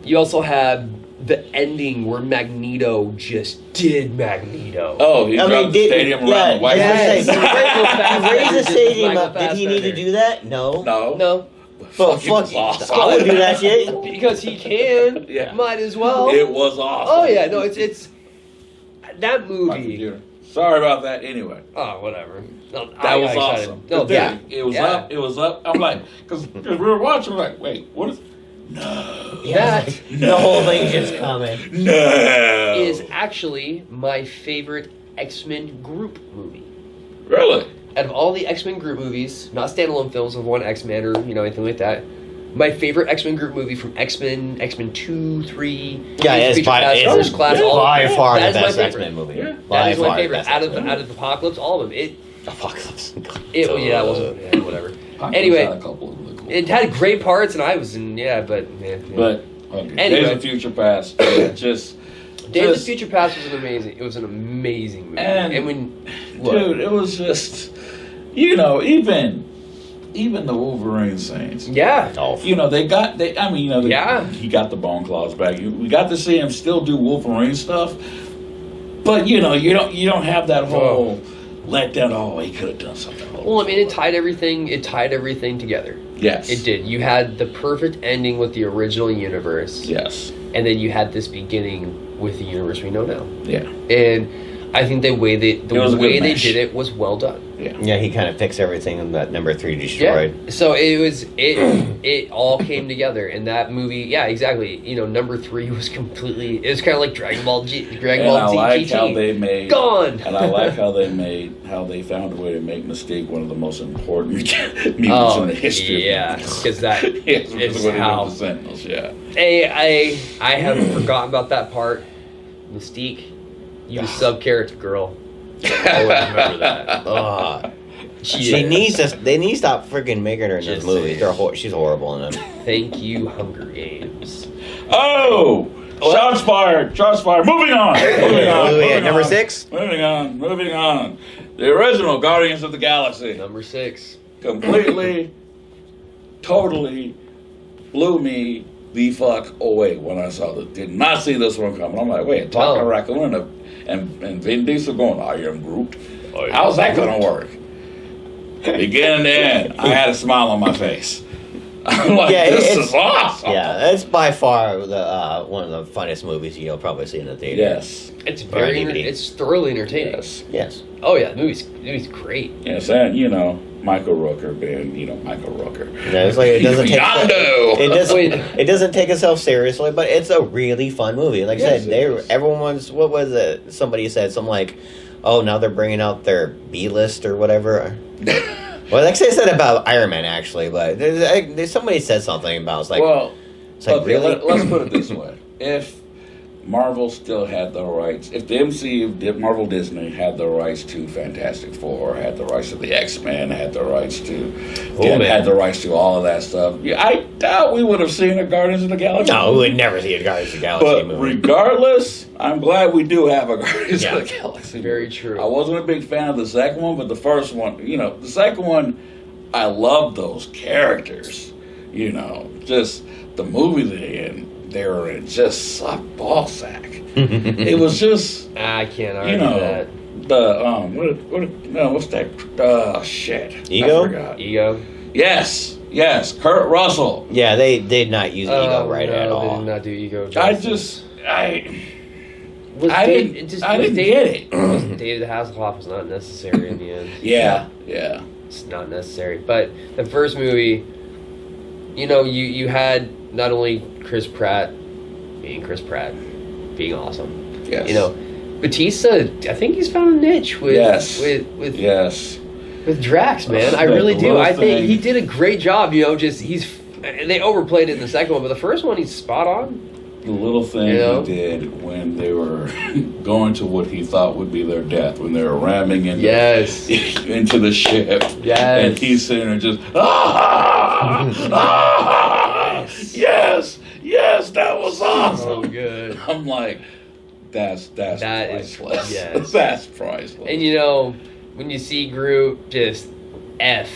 you also have the ending where Magneto just did Magneto.
Oh, he dropped the stadium around the White
Yes.
He
Yes.
raised the stadium
Michael
up. Did he need to
Fassbender.
do that? No.
No.
No,
But
Fucking
fuck,
awesome.
I would do that shit.
because he can.
Yeah.
Might as well.
It was awesome.
Oh yeah, no, it's that
My
movie.
computer. Sorry about that. Anyway,
Oh whatever. No,
that
I
was
got excited.
awesome.
No,
Dude,
yeah,
It was
yeah.
up. It was up. I'm like, because we were watching, we're like, wait, what is? No.
Yeah,
That
the whole thing's just coming.
No.
is actually my favorite X-Men group movie.
really.
Out of all the X-Men group movies, not standalone films of one X-Men or anything like that, my favorite X-Men group movie from X-Men 2, 3,
Yeah, it's
Future
by,
Past, First Class, all of
by
them.
far
That
the
is my
best
favorite.
X-Men movie.
Yeah.
By
That is
far
my
the
favorite.
best
Out of
X-Men movie.
Apocalypse, all of them.
Apocalypse.
It wasn't. Yeah, whatever. Anyway,
Had a couple of really cool
it had great parts, and I was in. Yeah, but yeah.
But okay.
Anyway.
Days of Future Past, just
Days of
just-
Future Past was an amazing. It was an amazing movie.
And-
when
dude, it was just, even the Wolverine scenes.
yeah,
Oh,
Yeah.
he got the bone claws back. We got to see him still do Wolverine stuff, but you don't have that whole letdown. Oh, he could have done something.
well, I mean, it tied everything together.
Yes,
It did. You had the perfect ending with the original universe,
Yes,
and then you had this beginning with the universe we know now.
yeah,
And I think the way they
It was a good
they
mesh.
did it was well done.
yeah.
yeah, he kind of fixed everything that number 3 destroyed.
Yeah. So it all came together, and that movie, yeah, exactly. Number 3 was completely. It was kind of like Dragon Ball Z
How
GT.
they made
Gone.
and I like how they found a way to make Mystique one of the most important mutants
Oh,
in the history.
yeah,
of movies.
because that
Yes,
is
because when he
how.
did the Sentinels, yeah.
I have forgotten about that part. Mystique, You sub-character girl. I always remember that.
Ugh.
She
They
is.
need to stop freaking making her in
Just
those movies.
saying.
She's horrible in them.
Thank you, Hunger Games.
Oh! Shots fired! Shots fired! Moving on! Moving on!
Movie at
moving
number
on,
6?
Moving on! Moving on! The original Guardians of the Galaxy
Number 6.
completely, totally blew me the fuck away when I saw this. Did not see this one coming. I'm like, wait, talking
Wow.
raccoon and Vin Diesel going, I am Groot. How's that gonna work? Beginning to end, I had a smile on my face. I'm like,
Yeah,
this
it's-
is awesome.
Yeah, it's by far the one of the funniest movies you'll probably see in the theater.
Yes.
It's
Or
very,
DVD.
it's thoroughly entertaining.
Yes.
Yes.
Oh yeah, the movie's great.
Yes, and you know, Michael Rooker being, Michael Rooker.
Yeah, it's like it doesn't take
Yondo!
it doesn't take itself seriously, but it's a really fun movie. Like I
Yes,
said,
it is.
everyone's what was it? Somebody said something like, "Oh, now they're bringing out their B list or whatever." Well, like I said about Iron Man actually, but there's somebody said something about it's like,
well,
it's like
okay,
really.
let's put it this way. If Marvel still had the rights, if the MCU, Marvel Disney had the rights to Fantastic Four, had the rights to the X-Men, had the rights to,
man.
had the rights to all of that stuff, yeah, I doubt we would have seen a Guardians of the Galaxy.
No, we would never see a Guardians of the Galaxy
But
movie.
regardless, I'm glad we do have a Guardians
Yeah.
of the Galaxy.
Very true.
I wasn't a big fan of the second one, but the first one, the second one, I loved those characters. Just the movie they were in just sucked ballsack. It was just,
I can't argue that.
what's that? Shit.
Ego?
I forgot.
Ego.
Yes, Kurt Russell.
Yeah, they did not use ego right
no,
at
They
all.
did not do Ego.
I
justice.
Was
Was
David
Hasselhoff was not necessary in the end.
Yeah.
It's not necessary. But the first movie, you had not only Chris Pratt being awesome.
Yes.
Batista, I think he's found a niche with
Yes.
with Drax, man. I
The
really do.
little
I think
thing.
he did a great job. They overplayed it in the second one, but the first one he's spot on.
The little thing
Yeah.
he did when they were going to what he thought would be their death, when they were ramming into,
Yes.
into the ship.
Yes.
And he's sitting there just, yes, that was
So
awesome.
good.
I'm like, that's
That is-
priceless.
yes.
That's priceless.
And when you see Groot just F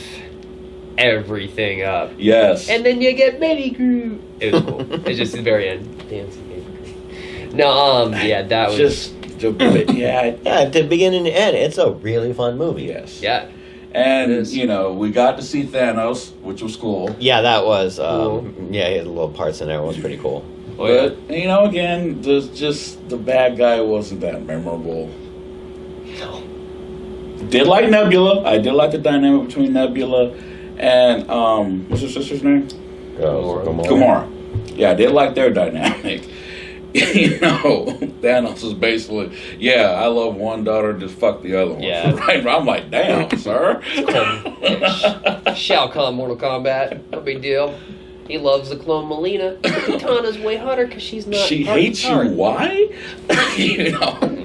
everything up.
Yes.
And then you get Baby Groot. It was cool. It's just the very end. Dancing Baby Groot. No, yeah, that was
just, yeah.
Yeah, at the beginning and end, it's a really fun movie.
Yes.
yeah.
And,
It is.
we got to see Thanos, which was cool.
Yeah, that was.
Cool.
Yeah, he had little parts in there. It was pretty cool.
Oh, yeah.
But, again, the bad guy wasn't that memorable.
No.
Did like Nebula. I did like the dynamic between Nebula and, what's her sister's name? Gamora. Yeah, I did like their dynamic. Thanos is basically, I love one daughter, just fuck the other one.
Yeah.
Right? I'm like, damn, sir.
Shao Kahn Mortal Kombat. No big deal. He loves the clone Melina. The Katana's way hotter because she's not.
She
hard to
hates you.
hard.
Why?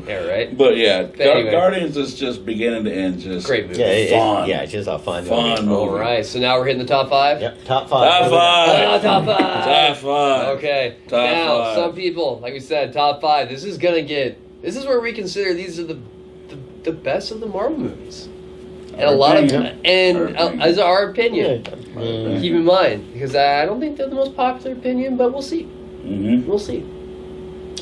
Yeah, right.
But yeah,
Anyway.
Guardians is just beginning to end. Just
Great movie.
Yeah,
Fun.
it's just a fun
Fun
movie.
All right, so now we're hitting the top five.
Yep, top five.
Top five.
Top five.
Top five.
Okay.
Top
now,
five.
some people, like we said, top five. This is where we consider these are the best of the Marvel movies, and a lot of
opinion.
and
Our opinion.
as our opinion.
Yeah.
Keep in mind, because I don't think they're the most popular opinion, but we'll see.
Mm-hmm.
We'll see.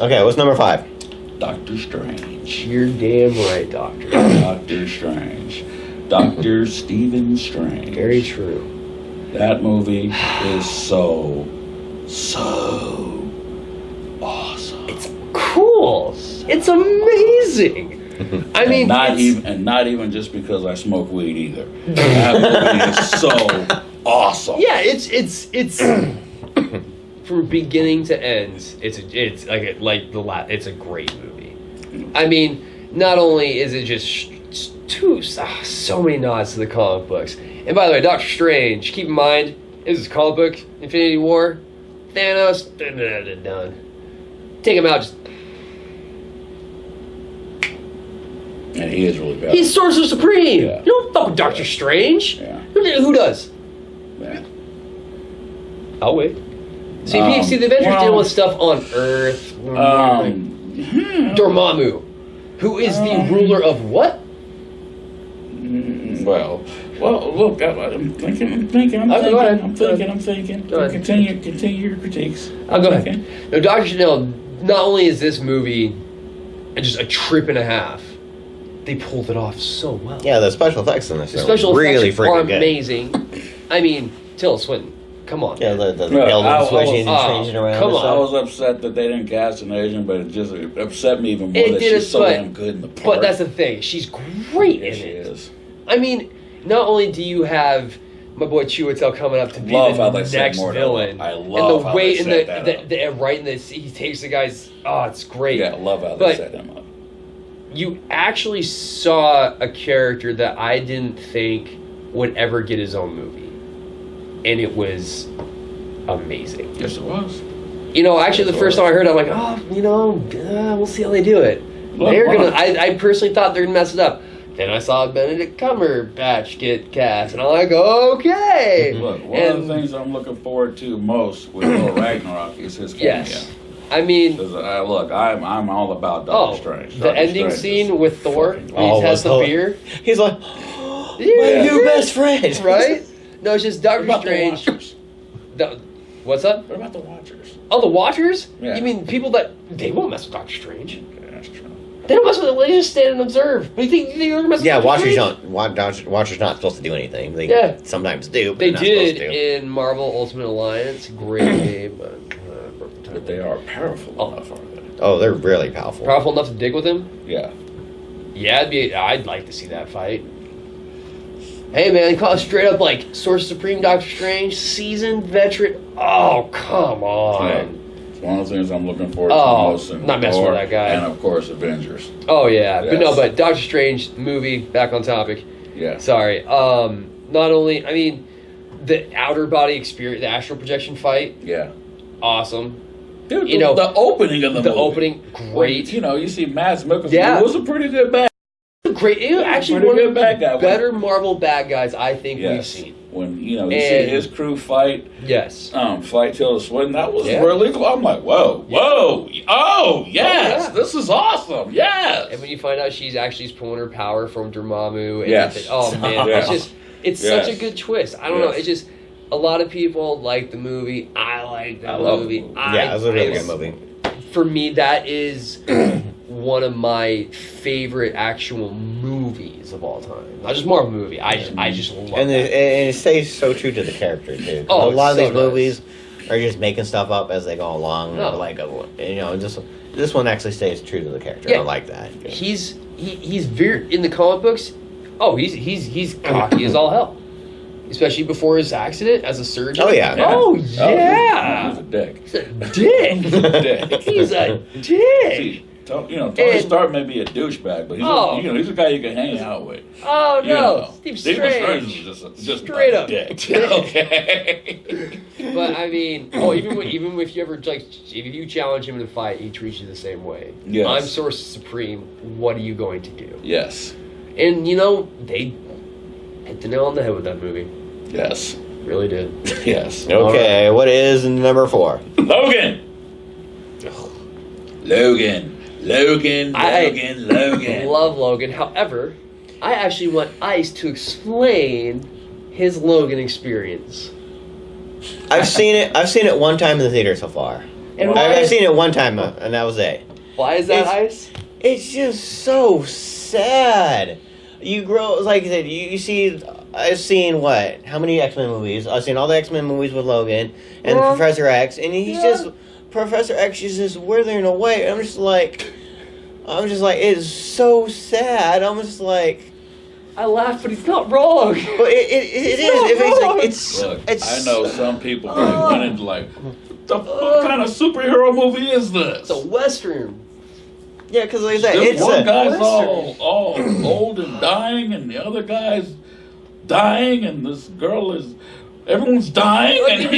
Okay, what's number 5?
Doctor Strange.
You're damn right, Doctor.
Doctor Strange. Doctor Stephen Strange.
Very true.
That movie is so awesome.
It's cool. It's amazing. I mean,
not
it's-
even just because I smoke weed either. That movie is so awesome.
Yeah, it's from beginning to end. It's a great movie. I mean, not only is it just so many nods to the comic books. And by the way, Doctor Strange, keep in mind, this is comic book, Infinity War, Thanos, done. Take him out, just
And he is really bad.
He's Sorcerer Supreme.
Yeah.
You don't fuck with Doctor Strange.
Yeah.
Who does?
Yeah.
I'll wait. See, the Avengers deal with stuff on Earth. Dormammu, who is the ruler of what?
Well, look, I'm thinking.
Go ahead.
I'm thinking.
Go ahead.
Continue your critiques.
I'll go ahead. No, not only is this movie just a trip and a half, they pulled it off so well.
Yeah, the special effects in this
The
are
special
really
effects are
freaking good.
amazing. I mean, Tilda Swinton, come on.
Yeah, the
Well,
elders switching and
oh,
changing around.
come
and
on.
I
stuff.
was upset that they didn't cast an Asian, but it just upset me even more
It
that
did,
she's so
but-
damn good in the part.
But that's the thing. She's great
Yeah,
in
she
it.
is.
I mean, not only do you have my boy Chiwetel coming up to be
Love how
the
they said
next
more to
villain,
it. I
and
love
the
how
way
they
and
set that up.
the right in this, he takes the guys. Oh, it's great.
Yeah, I love how
But-
they set him up.
You actually saw a character that I didn't think would ever get his own movie, and it was amazing.
Yes, it was.
You know, actually, the
Yes, it
first
was.
time I heard it, I'm like, we'll see how they do it.
Look,
They're gonna.
look.
I personally thought they're gonna mess it up. Then I saw Benedict Cumberbatch get cast, and I'm like, okay.
Look, one of the things I'm looking forward to most with Thor Ragnarok is his cameo.
Yes, I mean,
'Cause, look, I'm all about Doctor Strange.
the
Doctor
ending
Strange
scene
is
with Thor,
fucking
when he has the
was
beer,
He's like,
Yeah.
my new best friend.
right? No, it's just
What
Doctor
about the
Strange.
Watchers?
What's up?
What about the Watchers?
Oh, the Watchers?
Yeah.
You mean people that they won't mess with Doctor Strange?
Okay, that's true.
They don't mess with it. They just stand and observe. You think they're gonna mess with
Yeah,
Doctor
Watchers
Strange?
don't. Watchers not supposed to do anything. They
Yeah.
sometimes do. But
They
they're not
did
supposed to.
in Marvel Ultimate Alliance. Great game, but
But they are powerful enough, are they?
Oh, they're really powerful.
powerful enough to dig with him.
Yeah.
Yeah, I'd like to see that fight. Hey man, they call it straight up like Sorcerer Supreme, Doctor Strange, seasoned veteran. Oh come on.
Yeah. It's one of the things I'm looking forward to
Oh,
most. In
not messing
Thor,
with that guy.
And of course, Avengers.
Oh yeah, but no,
Yes.
but Doctor Strange movie. Back on topic.
Yeah.
Sorry. Not only, I mean, the outer body experience, the astral projection fight,
Yeah.
awesome.
Dude,
You know,
the opening of the movie.
opening, great.
You know, you see Mads Mikkelsen.
Yeah.
It was a pretty good bad.
Great. It was actually
Pretty
one
good
of the
bad guy.
better Marvel bad guys I think we've
Yes.
seen.
When, you know, you
And-
see his crew fight
Yes.
Tilda Swinton, that was
Yeah.
really cool. I'm like, whoa, oh, yes,
yeah.
this is awesome, yes.
And when you find out she's actually pulling her power from Dormammu, and
Yes.
everything- oh man,
Yeah.
it's
Yes.
such a good twist. I don't know.
Yes.
It's just a lot of people like the movie. I like the
I love the
movie.
movie.
Yeah, it was a really good movie.
For me, that is one of my favorite actual movies of all time. Not just Marvel movie. I just love
And
it.
it stays so true to the character too.
Oh,
A lot of
it's
these
so nice.
movies are just making stuff up as they go along.
No.
Like, you know, this one actually stays true to the character.
Yeah.
I like that.
He's very in the comic books. Oh, he's cocky as all hell. Especially before his accident as a surgeon.
Oh, yeah.
Oh
He's
yeah.
a dick.
He's a dick.
He's a dick.
He's a dick.
See, Tony
And-
Stark may be a douchebag, but
Oh.
he's a guy you can hang out with.
Oh
You
no,
know.
Steve
Stephen
Strange.
is just
Straight
a
up
dick.
dick.
Okay.
But I mean, even if you ever like, if you challenge him in a fight, he treats you the same way.
Yes.
I'm Source Supreme. What are you going to do?
Yes.
And you know they hit the nail on the head with that movie.
Yes.
Really did.
Yes.
Okay, what is number 4?
Logan. Logan.
Love Logan. However, I actually want Ice to explain his Logan experience.
I've seen it one time in the theater so far.
And why
I've
is,
seen it one time, and that was it.
why is that Ice?
It's just so sad. You grow, like I said, you see. I've seen what? How many X-Men movies? I've seen all the X-Men movies with Logan and
Yeah.
Professor X, and he's
Yeah.
just Professor X is just withering away. I'm just like, it's so sad. I'm just like,
I laugh, but he's not wrong.
but it is.
not
If it's
wrong.
like, it's
Look,
it's.
I know some people like, went into like, what kind of superhero movie is this?
It's a Western.
Yeah, because like I said,
This
it's
one
a.
guy's
Western.
all old and dying, and the other guy's dying, and this girl is, everyone's dying,
Like,
and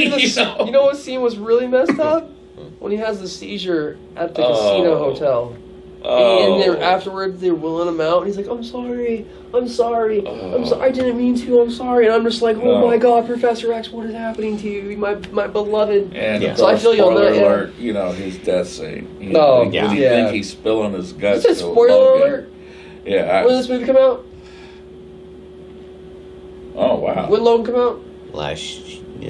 you know what scene was really messed up? When he has the seizure at the casino hotel. And then afterwards, they're willing him out, and he's like, I'm sorry, I didn't mean to, I'm sorry. And I'm just like, oh my God, Professor X, what is happening to you, my beloved?
And
so I feel you on that,
alert, you know, his death scene. You
Oh,
know,
yeah.
when you think he's spilling his guts.
Is it
to
spoiler
Logan.
alert?
Yeah.
When did this movie come out?
Oh, wow.
When Logan come out?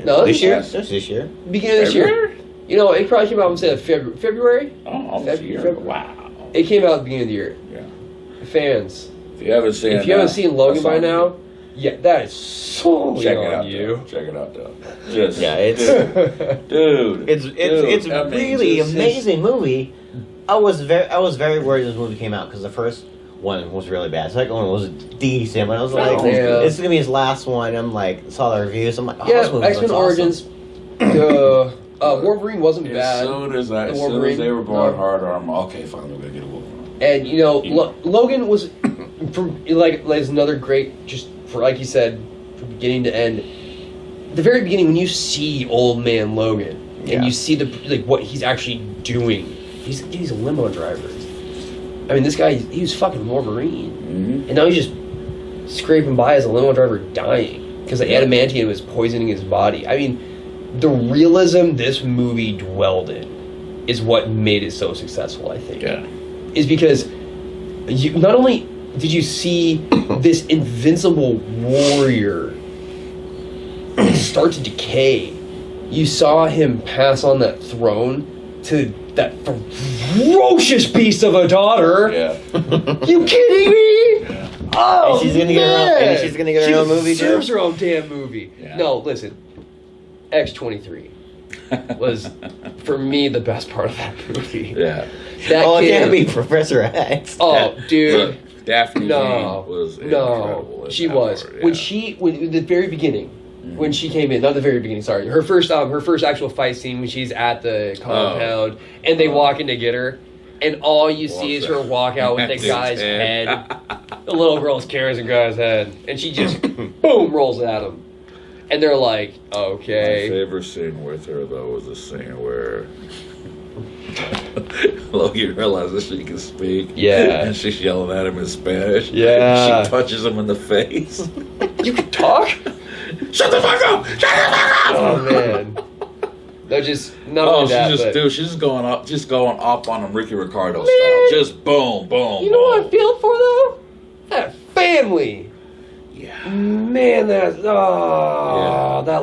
No,
this year.
last-
This year.
Beginning of this year. You know, it probably came out, say, February?
Oh, almost a year.
February.
Wow.
It came out at the beginning of the year.
Yeah.
Fans,
If you haven't seen
Logan
that's
by
on
now,
you.
yeah, that is so
Check it
on
out,
you.
though. Check it out, though. Just,
Yeah, it's
dude.
it's
Dude, I mean,
really
just-
amazing movie. I was very worried this movie came out because the first one was really bad. The second one was decent, but I was like,
Yeah.
this is gonna be his last one. I'm like, saw the reviews. I'm like, oh,
Yeah,
this movie
X-Men
looks
Origins. Wolverine wasn't
As
bad.
soon as they
Wolverine,
were going
no.
harder, I'm okay. Fine, we're gonna get a Wolverine.
And you know, Logan was, from like another great, just for like you said, from beginning to end. The very beginning, when you see old man Logan
Yeah.
and you see what he's actually doing, he's a limo driver. I mean, this guy, he was fucking Wolverine,
Mm-hmm.
and now he's just scraping by as a limo driver, dying because the adamantium was poisoning his body. I mean, the realism this movie dwelled in is what made it so successful, I think.
Yeah.
Is because you not only did you see this invincible warrior start to decay, you saw him pass on that throne to that ferocious beast of a daughter.
Yeah.
You kidding me?
Yeah.
Oh,
And she's gonna get her own-
man.
and she's gonna get her own movie,
She
too?
deserves her own damn movie.
Yeah.
No, listen. X-23 was, for me, the best part of that movie.
Yeah.
That
Oh, it
kid-
can't be Professor X.
Oh, dude.
Look, Daphne
No,
Jean was incredible. in
she
that
was.
part,
When
yeah.
when the very beginning, when she came in, not the very beginning, sorry, her first actual fight scene when she's at the compound and they walk in to get her, and all you see is her walk out with the
Dude's
guy's
head.
head. The little girl's carrying the guy's head, and she just boom rolls at him, and they're like,
My
okay,
favorite scene with her though was the scene where Logan realizes she can speak.
Yeah.
And she's yelling at him in Spanish.
Yeah.
She punches him in the face.
you can talk.
Shut the fuck up! Shut the fuck up!
Oh man, no, just not
Oh,
only that, but
she's just going up on him Ricky Ricardo
Man.
style. Just boom, boom.
you know what I
boom.
feel for though? That family.
Yeah.
Man, that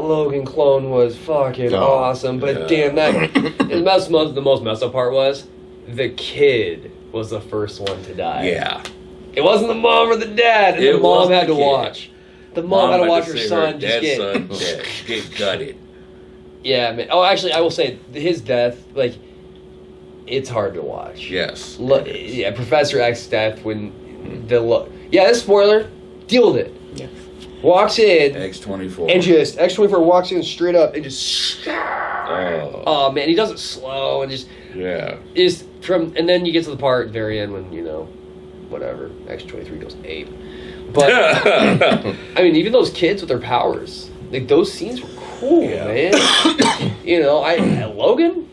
Logan clone was fucking
Oh,
awesome. But
yeah.
damn, the most messed up part was the kid was the first one to die.
Yeah.
It wasn't the mom or the dad, and
It
the mom
was
had
the
to
kid.
watch. The mom had to watch her
see
son just
dead
get.
son get gutted.
Yeah, man. Oh, actually, I will say his death, like, it's hard to watch.
Yes.
Yeah, Professor X's death when yeah, this spoiler. Deal with it.
Yeah.
Walks in.
X-24.
And just X-24 walks in straight up and just.
Oh.
Oh man, he does it slow and
Yeah.
and then you get to the part at the very end when whatever X-23 goes ape. But I mean, even those kids with their powers, like those scenes were cool,
Yeah.
man. Logan.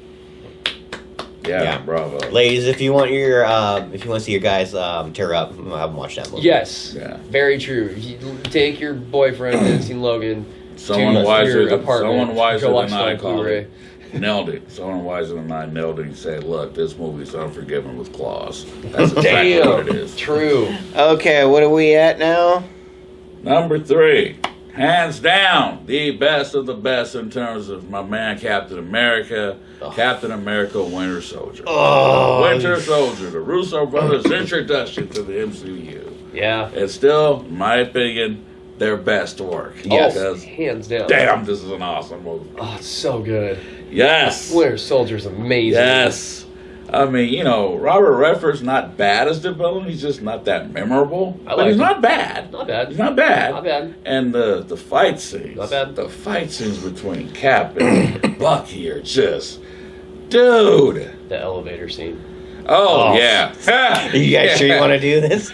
Yeah, bravo.
Ladies, if you want to see your guys tear up, I haven't watched that movie.
Yes.
Yeah.
Very true. You take your boyfriend and seen Logan.
Someone
to
wiser
your
than
apartment,
someone wiser
go watch
than
it
I
on
called
Blu-ray.
it. Nailed it. Someone wiser than I nailed it and said, look, this movie's Unforgiven with claws. That's exactly what it
Damn.
is.
True.
Okay, what are we at now?
Number 3. Hands down, the best of the best in terms of my man Captain America. Captain America Winter Soldier.
Oh.
Winter Soldier, the Russo brothers' introduction to the MCU.
Yeah.
It's still, in my opinion, their best work.
Yes.
Oh,
Because,
hands down.
damn, this is an awesome movie.
Oh, it's so good.
Yes.
Winter Soldier's amazing.
Yes. I mean, Robert Redford's not bad as the villain. He's just not that memorable.
I
But
like
he's
him.
not bad.
Not bad.
He's not bad.
Not bad.
And the fight scenes.
Not bad.
The fight scenes between Cap and Bucky are just, dude.
The elevator scene.
Oh.
Oh, yeah.
Are you guys sure you want to do this?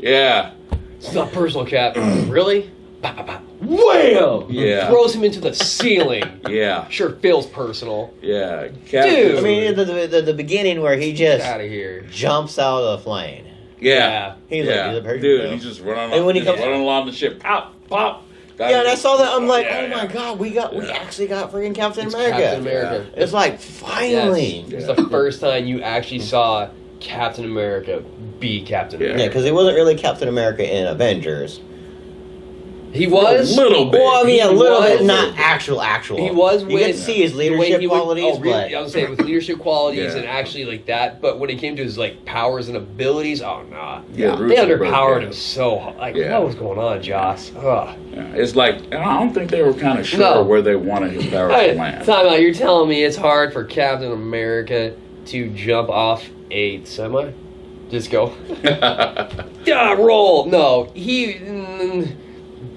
Yeah.
It's not personal, Cap. Really? Bah, bah, bah. wham!
Yeah.
Throws him into the ceiling.
Yeah.
Sure feels personal.
Yeah.
Dude.
I mean, the beginning where he just
Get out of here.
jumps out of the plane.
Yeah.
He's
yeah.
like, he's a person.
Dude, he's just running,
And when he
he's
comes-
running along the ship. Pop, pop.
Yeah, and I saw that. I'm like,
Yeah,
oh my
yeah.
god, we actually got freaking Captain
It's
America.
Captain America.
It's like finally.
Yes. It's the first time you actually saw Captain America be Captain
Yeah.
Yeah,
America.
because he wasn't really Captain America in Avengers.
He was.
A little bit.
Well, I mean, a
He
little
was.
bit, not actual.
He was
You get to
with
see his
the way
leadership
he would-
qualities,
oh, really?
but
I was saying with leadership qualities
Yeah.
and actually like that. But when it came to his like powers and abilities, oh nah.
Yeah,
They
Russo
underpowered
brothers,
him so like
Yeah.
what was going on, Joss? Ugh.
Yeah. It's like, I don't think they were kind of sure
No.
where they wanted his powers
Hey,
to land.
time out. You're telling me it's hard for Captain America to jump off a semi? Just go. Yeah, roll. No, go.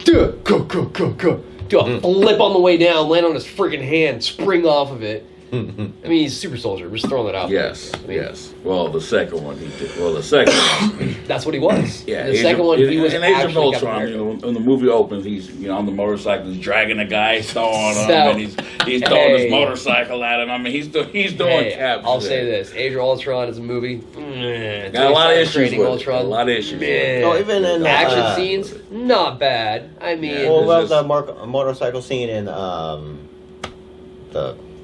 Do a flip on the way down, land on his freaking hand, spring off of it. I mean, he's a super soldier. We're just throwing that out.
Yes,
there. I mean,
yes. Well, the second one he did. Well, the second one.
That's what he was.
Yeah,
The second one, he was
in Age of
actually Captain
Ultron.
America.
When the movie opens, he's on the motorcycle, he's dragging a guy, he's throwing him,
So-
and he's throwing
Hey.
his motorcycle at him. I mean, he's doing
Hey,
Cap.
I'll say this: Age of Ultron is a movie.
Got a lot of issues
Creating
with it.
Ultron.
A lot of issues. with it.
Man.
Oh, even in
Action scenes, not bad. I mean,
Yeah.
What
It's
about
just-
the motorcycle scene in the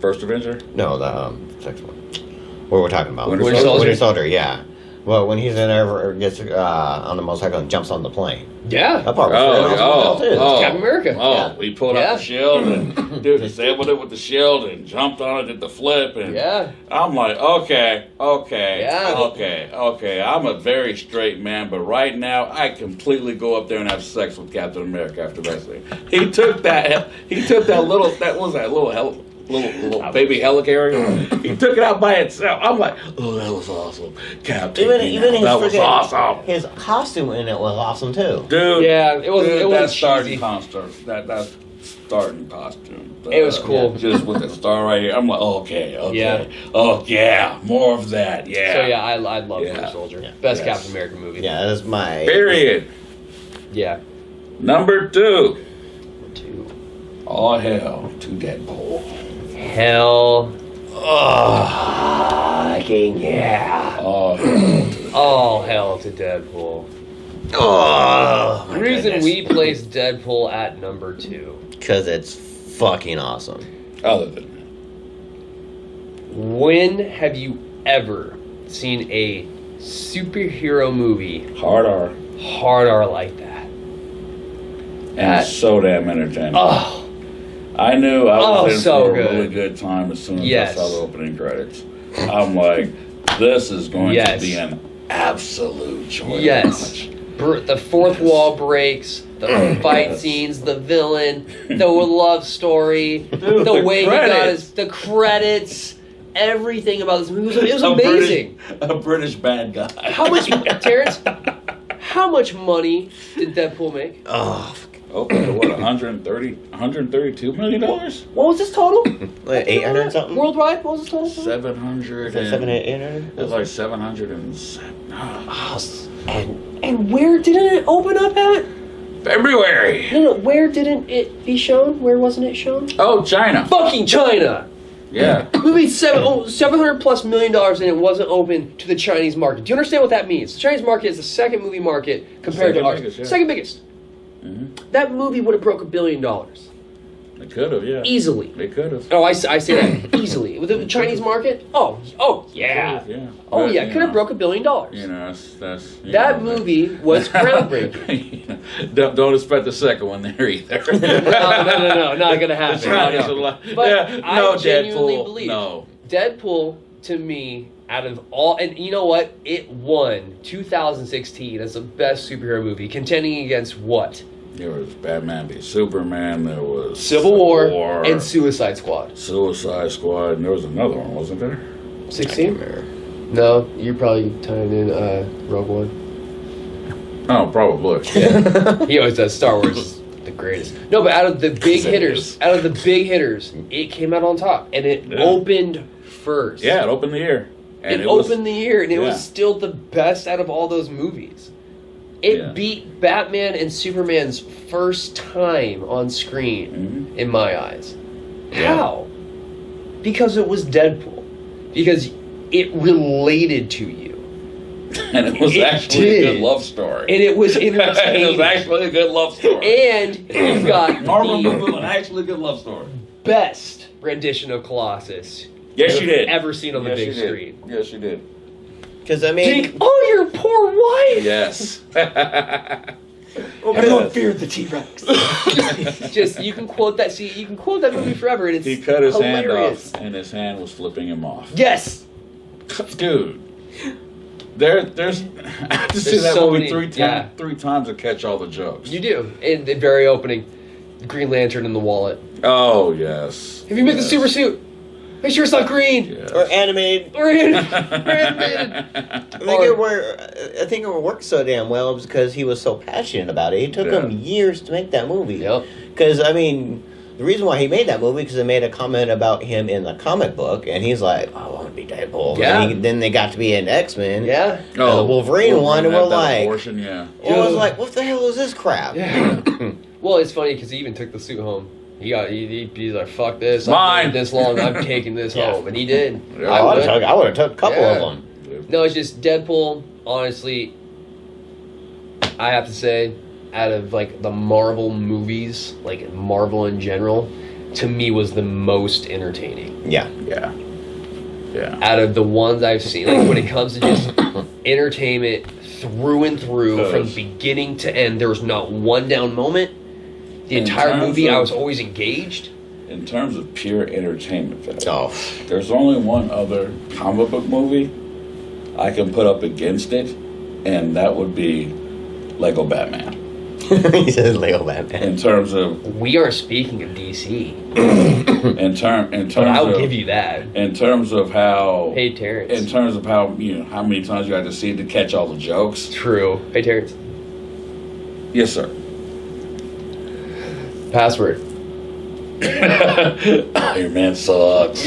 First Avenger.
second one? What we're talking about?
Winter
Soldier?
Winter Soldier, yeah. Well, when he's in there, or gets on the motorcycle and jumps on the plane.
yeah.
That part was really awesome too.
Captain America.
Oh,
Yeah.
he pulled
Yeah.
out the shield and dude, disabled it with the shield and jumped on it, did the flip, and
Yeah.
I'm like, okay,
Yeah.
okay. I'm a very straight man, but right now I completely go up there and have sex with Captain America after wrestling. He took that little baby helicarrier. He took it out by itself. I'm like, oh, that was awesome, Captain.
Even his
that was
freaking
awesome,
his costume in it was awesome too.
dude.
Yeah, it wasn't-
Dude,
it wasn't
that starting
cheesy.
costume. That starting costume.
It was cool.
Just with the star right here. I'm like, okay.
Yeah.
Oh yeah, more of that. Yeah.
So yeah, I love
Yeah.
Winter Soldier.
Yeah.
Best
Yes.
Captain America movie.
Yeah, that's my
Period.
Yeah.
Number 2.
Two.
All hell to Deadpool.
Hell.
Oh,
Yeah.
all hell.
All hell to Deadpool.
Oh,
The reason we placed Deadpool at number 2.
because it's fucking awesome.
Other than
When have you ever seen a superhero movie
that. Hard R.
hard R like that?
And so damn entertaining.
Oh,
I knew I was in
so
for
good.
a really good time as soon as
Yes.
I saw the opening credits. I'm like, this is going
Yes.
to be an absolute joy. to
yes.
watch.
The fourth wall breaks, the fight scenes, the villain, the love story,
Dude,
the way he got
credits.
the credits, everything about this movie. It was
A
amazing.
A British bad guy.
How much, Terrence? How much money did Deadpool make?
Oh,
Okay, to what, 132 million dollars?
What was his total?
like 800 something.
Worldwide? What was his total?
700
Is that 800?
It was like 707.
And where didn't it open up at?
February.
No, where didn't it be shown? Where wasn't it shown?
Oh, China.
Fucking China!
Yeah.
We made $700 plus million and it wasn't open to the Chinese market. Do you understand what that means? The Chinese market is the second movie market compared
Second
to ours.
biggest, yeah.
Second biggest.
Mhm.
That movie would have broke $1 billion
They could have, yeah.
easily.
They could have.
Oh, I say that easily. With the Chinese market, oh yeah,
Yeah.
oh
But,
yeah,
you
could have
know,
broke $1 billion.
You know, that's you
That
know,
movie was groundbreaking.
don't expect the second one there either.
no, not gonna happen.
The Chinese
No.
are like,
But
yeah,
I
no,
genuinely
Deadpool,
believe
no.
Deadpool, to me, out of all, and you know what? It won 2016 as the best superhero movie, contending against what?
There was Batman v Superman. There was
Civil War and Suicide Squad.
Suicide Squad, and there was another one, wasn't there?
16? No, you're probably tying in Rogue One.
Oh, probably.
He always does. Star Wars is the greatest. No, but out of the big hitters, it came out on top, and it
Yeah.
opened first.
Yeah, it opened the year. And
It
was-
opened the year, and it
yeah.
was still the best out of all those movies. It
Yeah.
beat Batman and Superman's first time on screen, in my eyes.
Yeah.
How? Because it was Deadpool. Because it related to you.
And it was
It
actually
did.
a good love story.
And it was
It
entertaining.
was actually a good love story.
And you've got
Marvel
the
movie, an actually good love story.
best rendition of Colossus
Yes, you did.
ever seen on the
Yes,
big
you did.
screen.
Yes, you did.
Because I mean,
Think, oh, your poor wife!
Yes.
Everyone feared the T-Rex. Just you can quote that. See, you can quote that movie forever, and it's
He cut his
hilarious.
hand off, and his hand was flipping him off.
Yes,
Dude, there's I have to see
There's
that
so
movie
many-
three times to catch all the jokes.
you do. In the very opening, the Green Lantern in the wallet.
Oh yes.
If you make the
Yes.
super suit, make sure it's not green.
Yes.
or animated.
Or animated.
I think it worked so damn well because he was so passionate about it. It took
Yeah.
him years to make that movie.
Yep.
Because I mean, the reason why he made that movie because they made a comment about him in the comic book, and he's like, "I want to be Deadpool."
Yeah.
And then they got to be in X-Men.
Yeah.
The Wolverine one, and
had
we're
that
like,
abortion, yeah.
well, I was like, "What the hell is this crap?"
Yeah. Well, it's funny because he even took the suit home. He's like, fuck this.
Mine.
I've waited this long. I'm taking this
Yeah.
home, and he did.
Yeah.
I
would.
would have took a couple
Yeah.
of them.
No, it's just Deadpool. Honestly, I have to say, out of like the Marvel movies, like Marvel in general, to me was the most entertaining.
Yeah.
Yeah. Yeah.
Out of the ones I've seen, like when it comes to just entertainment through and through, from
Because-
beginning to end, there was not one down moment. The
In
entire
terms
movie, I
of-
was always engaged.
In terms of pure entertainment value,
Oh.
there's only one other comic book movie I can put up against it, and that would be Lego Batman.
He says Lego Batman.
In terms of
We are speaking of DC,
in terms
but I'll
of
give you that.
in terms of how
Hey, Terrence.
in terms of how how many times you had to see it to catch all the jokes.
True. Hey, Terrence.
Yes, sir.
Password.
Iron Man sucks.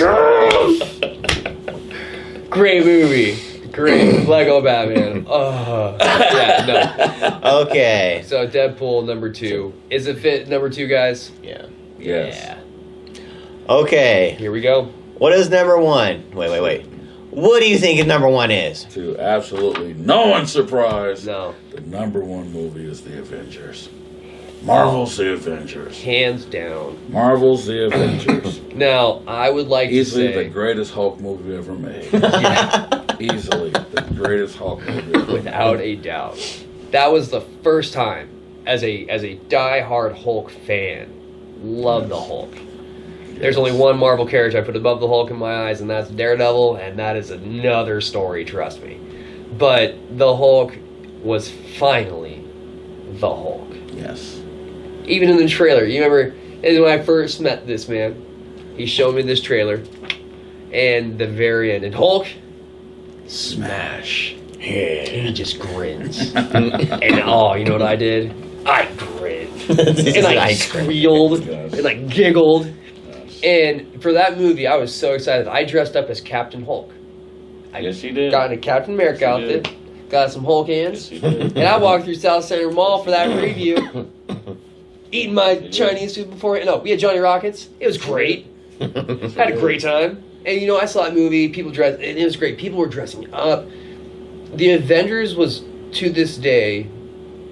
Great movie. Great. Lego Batman. Oh. Yeah, no.
Okay.
So, Deadpool number 2. Is it fit number 2, guys?
Yeah.
Yes.
Yeah.
Okay.
Here we go.
What is number one? Wait. What do you think number one is?
To absolutely no one's surprise,
No.
the number one movie is The Avengers. Marvel's The Avengers.
Hands down.
Marvel's The Avengers.
Now, I would like
Easily
to say...
the greatest Hulk movie ever made.
Yeah,
Easily the greatest Hulk movie ever
without
made.
a doubt. That was the first time, as a die-hard Hulk fan, loved the Hulk. There's only one Marvel character I put above the Hulk in my eyes, and that's Daredevil, and that is another story, trust me. But the Hulk was finally the Hulk.
Yes.
Even in the trailer, you remember, when I first met this man, he showed me this trailer, and the very end, and Hulk, smash. And he just grins. And oh, you know what I did? I grinned. And I squealed, and I giggled.
Yes.
And for that movie, I was so excited. I dressed up as Captain Hulk. I
Yes, you did.
got in a Captain America
Yes, you
outfit, got some Hulk hands,
Yes, you did.
and I walked through South Center Mall for that preview, eating my
did.
Chinese food before it. No, we had Johnny Rockets. It was great. Had a great time. And you know, I saw that movie, people dressed, and it was great. People were dressing up. The Avengers was, to this day,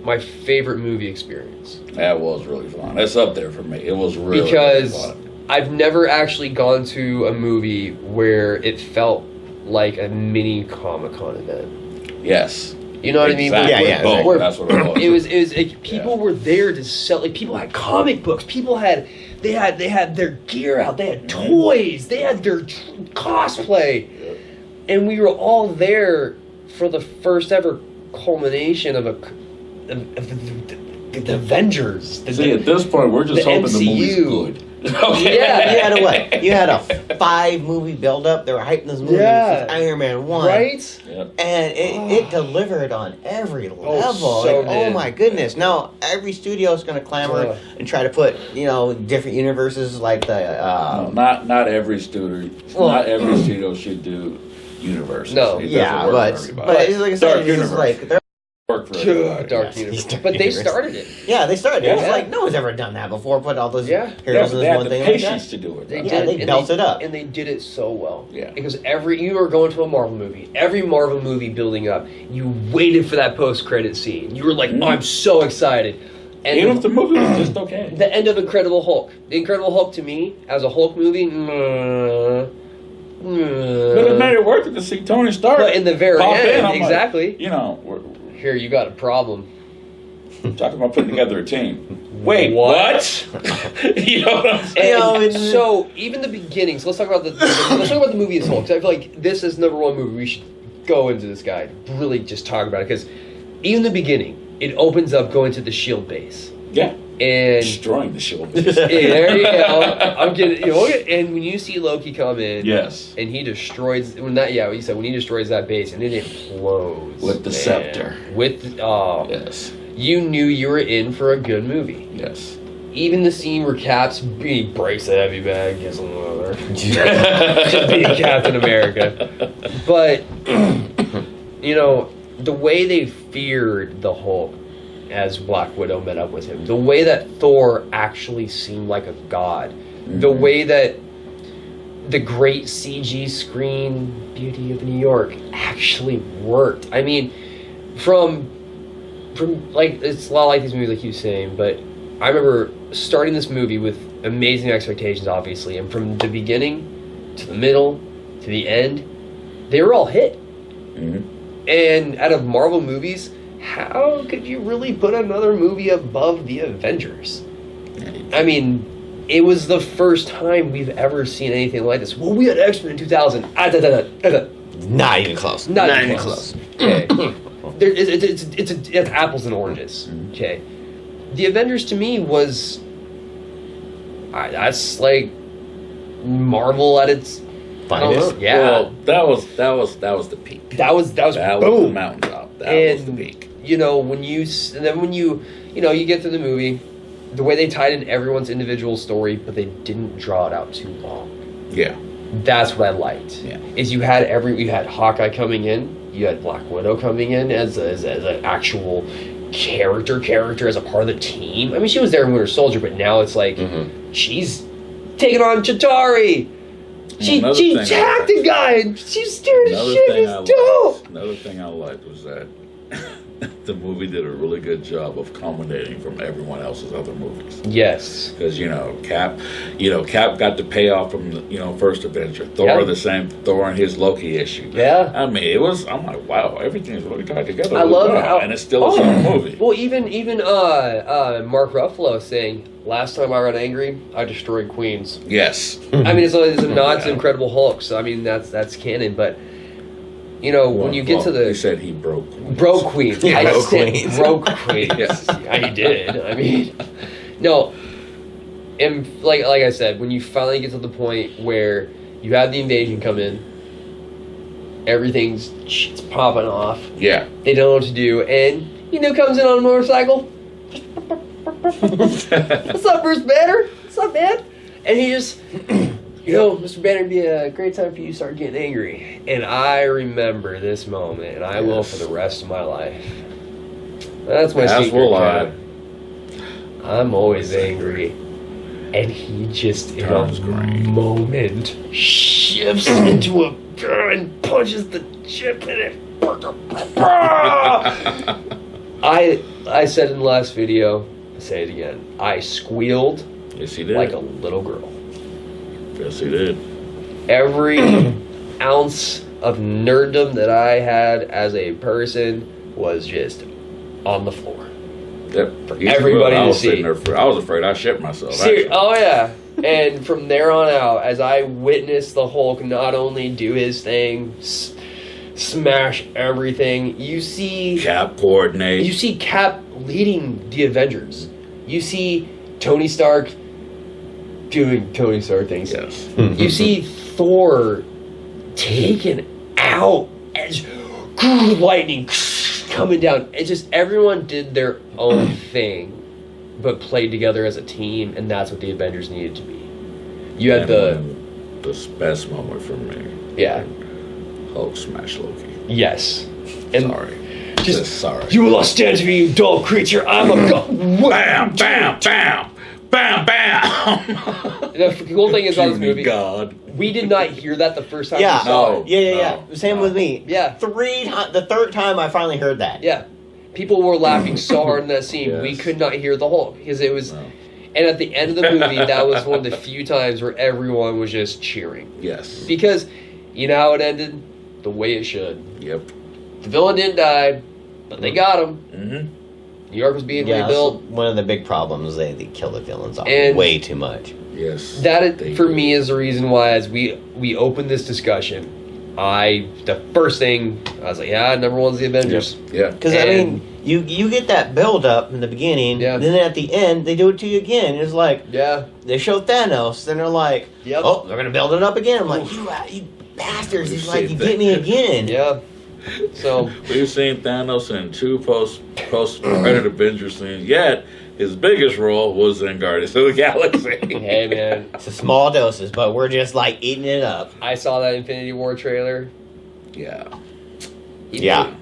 my favorite movie experience.
That was really fun. That's up there for me. It was really
Because
really fun.
I've never actually gone to a movie where it felt like a mini Comic-Con event.
Yes.
You know what I mean?
Exactly.
Yeah,
Boom.
Where-
That's what it was.
It was like, people were there to sell. Like, people had comic books. People had they had their gear out. They had toys. They had their cosplay, and we were all there for the first ever culmination of the Avengers.
See, at this point, we're just
the
hoping the movie's
MCU.
good. Okay.
Yeah.
You had a what? You had a 5-movie build-up. They were hyping this movie
Yeah.
since Iron Man 1.
Right?
Yep.
And it delivered on every level.
so
Like, oh
did.
my goodness. Now, every studio is going to clamor
Ugh.
and try to put, different universes like the...
No, not every studio.
Well-
Not every studio should do universes.
No.
It doesn't
yeah,
work
but
for everybody.
but it's like I said,
Dark
it's
universe.
like
Work for everybody.
Dark
Yes,
Universe.
Dark
But they
Universe.
started it.
Yeah, they started. It was
Yeah.
like no one's ever done that before. Put all those
Yeah.
Yeah,
heroes
but
in
they had
one
the
thing like
patience
that.
to do it.
They
though.
Yeah,
did,
they
and
built it up.
and they did it so well.
Yeah.
Because you were going to a Marvel movie, every Marvel movie building up, you waited for that post-credit scene. You were like,
Mhm.
oh, I'm so excited. And
Even if the movie was just okay.
the end of Incredible Hulk. The Incredible Hulk to me, as a Hulk movie,
But it made it worth it to see Tony Stark.
But in the very
pop in.
end,
I'm like,
exactly.
you know, we're
Here, you got a problem.
talking about putting together a team. Wait,
What?
what? You know what I'm saying?
You know,
And so even the beginnings. Let's talk about let's talk about the movie as a whole. Because I feel like this is number one movie. We should go into this guy, really just talk about it. Because even the beginning, it opens up going to the Shield base,
Yeah.
and
Destroying the shield.
yeah, there you go. I'm getting, you know, and when you see Loki come in,
Yes.
and he destroys when he destroys that base and it implodes
With the
man.
scepter. Yes.
You knew you were in for a good movie.
Yes.
Even the scene where Cap's he breaks the heavy bag, gets a little just being Captain America. But you know, the way they feared the Hulk as Black Widow met up with him, the way that Thor actually seemed like a god, the way that the great CG screen Beauty of New York actually worked. I mean, from like, it's a lot like these movies, like you were saying, but I remember starting this movie with amazing expectations, obviously, and from the beginning to the middle to the end, they were all hit.
Mhm.
And out of Marvel movies, how could you really put another movie above the Avengers? I mean, it was the first time we've ever seen anything like this. Well, we had X-Men in 2000.
Not even close.
Not even close. Okay. It's apples and oranges. Okay. The Avengers to me was that's like Marvel at its
Finest.
Yeah.
Well, that was the peak.
That was
That was the
boom.
mountaintop. That was the
And
peak.
you know when you get through the movie, the way they tied in everyone's individual story, but they didn't draw it out too long.
Yeah.
That's what I liked.
Yeah.
Is you had Hawkeye coming in, you had Black Widow coming in as an actual character as a part of the team. I mean, she was there in Winter Soldier, but now it's like she's taking on Chitauri. She
Another thing I
attacked a
liked.
guy and she's steering the
Another
ship.
thing
It's dope.
Another thing I liked was that the movie did a really good job of culminating from everyone else's other movies.
Yes.
Because Cap got the payoff from the first Avenger. Thor
Yeah.
the same. Thor and his Loki issue.
Yeah.
I mean, I'm like, wow, everything's really tied together.
I love
well,
how,
and it's still a same movie.
Well, even Mark Ruffalo saying, "Last time I got angry, I destroyed Queens."
Yes.
I mean, it's a nod to
Yeah.
Incredible Hulk, so I mean that's canon. But when you get to
he
the
said he broke Queens.
broke Queens,
Yeah,
I
broke
said
Queens.
broke Queens.
Yes.
Yeah, he did. I mean, no, and like I said, when you finally get to the point where you have the invasion come in, everything's shit's popping off.
Yeah.
They don't know what to do, and comes in on a motorcycle. What's up, Bruce Banner? What's up, man? And he just, Mr. Banner, it'd be a great time for you to start getting angry. And I remember this moment, and I will for the rest of my life. That's my
As
secret
will I.
code. I'm always angry. And he just, in
Turns
a
green.
moment, shifts into a and punches the chip in it. I said in the last video, I'll say it again. I squealed
Yes, he did.
like a little girl.
Yes, he did.
Every ounce of nerddom that I had as a person was just on the floor.
Yep.
everybody
I
to
was
see.
sitting there I was afraid I shit myself.
Oh yeah. And from there on out, as I witnessed the Hulk not only do his thing, smash everything, you see
Cap coordinate.
You see Cap leading the Avengers. You see Tony Stark doing Tony Stark things.
Yes.
You see Thor taken out as lightning coming down. It's just everyone did their own thing, but played together as a team, and that's what the Avengers needed to be. You had
the best moment for me.
yeah.
Hulk smash Loki.
Yes. And
Sorry.
Just
sorry.
you will not stand to me, you dull creature. I'm a god.
Bam, bam, bam, bam, bam.
The cool thing is about this
Puny
movie,
God.
we did not hear that the first time
Yeah.
we saw
No.
it.
Yeah. Same
no.
with me.
Yeah.
The third time I finally heard that.
Yeah. People were laughing so hard in that scene,
Yes.
we could not hear the whole, because it was,
No.
and at the end of the movie, that was one of the few times where everyone was just cheering.
Yes.
Because, you know how it ended? The way it should.
Yep.
The villain didn't die, but they got him.
Mm-hmm.
New York was being
Yeah,
rebuilt.
one of the big problems, they kill the villains off
And-
way too much.
Yes.
That,
They
for
do.
me, is the reason why, as we opened this discussion, the first thing, I was like, yeah, number one's the Avengers.
Yeah.
Because, I
And-
mean, you get that build up in the beginning,
Yeah.
then at the end, they do it to you again. It's like,
Yeah.
they show Thanos, then they're like,
Yep.
oh, they're going to build it up again. I'm like, you bastards. He's like, you get me again.
Yeah. So,
We've seen Thanos in two post credit Avengers scenes. Yet his biggest role was in Guardians of the Galaxy.
hey, man,
It's a small doses, but we're just like eating it up.
I saw that Infinity War trailer.
Yeah.
Yeah.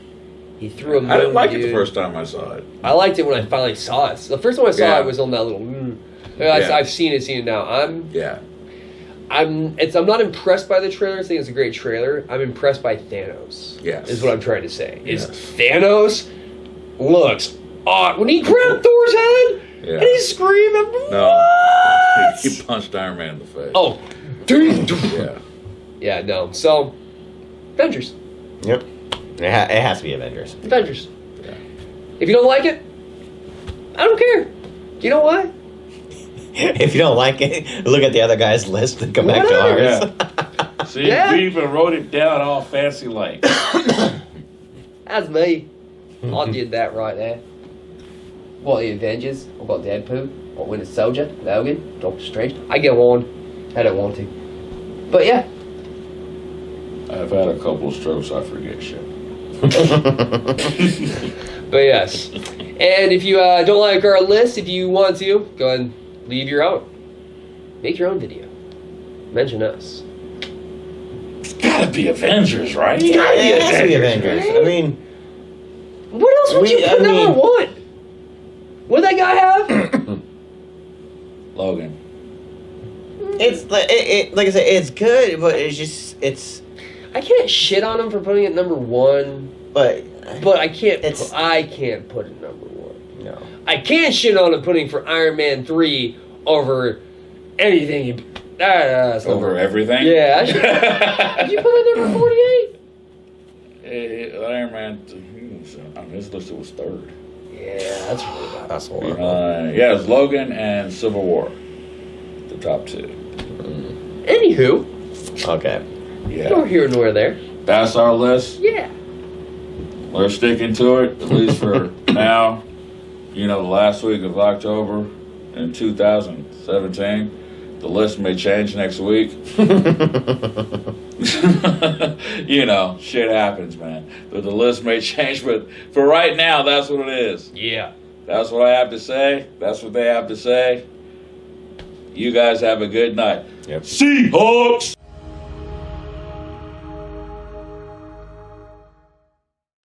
He threw a moon,
I didn't like it
dude.
the first time I saw it.
I liked it when I finally saw it. The first time I saw
Yeah.
it was on that little.
Yeah.
I've seen it now.
Yeah.
I'm not impressed by the trailer. I think it's a great trailer. I'm impressed by Thanos.
Yes.
Is what I'm trying to say. Is
Yes.
Thanos looks odd when he grabbed Thor's head
Yeah.
and he's screaming.
No.
What?
He punched Iron Man in the face.
Oh, dude.
Yeah.
Yeah, no. So, Avengers.
Yep. It has to be Avengers.
Avengers.
Yeah.
If you don't like it, I don't care. You know why?
If you don't like it, look at the other guy's list and come back to
Whatever.
ours.
See,
Yeah.
we even wrote it down all fancy like.
That's me. I did that right there. What, the Avengers? I've got Deadpool. I've Winter Soldier, Logan, Doctor Strange. I go on. I don't want to. But yeah.
I've had a couple of strokes, I forget shit.
But yes. And if you don't like our list, if you want to, go ahead and leave your own. Make your own video. Mention us.
It's gotta be Avengers, right?
Yeah, it has to be Avengers.
right?
I mean,
What else would you put number one? What that guy have?
Logan.
it's like like I said, it's good, but it's
I can't shit on him for putting it number one,
but
I can't.
It's-
I can't put it number one.
no.
I can't shit on him putting for Iron Man 3 over anything. That's
Over
number.
everything?
Yeah. Did you put it number 48?
Iron Man, on his list it was third.
Yeah, that's really bad.
That's horrible.
Yeah, it was Logan and Civil War. The top two.
Anywho,
Okay.
Yeah.
nor here nor there.
That's our list.
Yeah.
We're sticking to it, at least for now. You know, the last week of October in 2017. The list may change next week. You know, shit happens, man. But the list may change, but for right now, that's what it is.
Yeah.
That's what I have to say. That's what they have to say. You guys have a good night.
Yep.
Seahawks!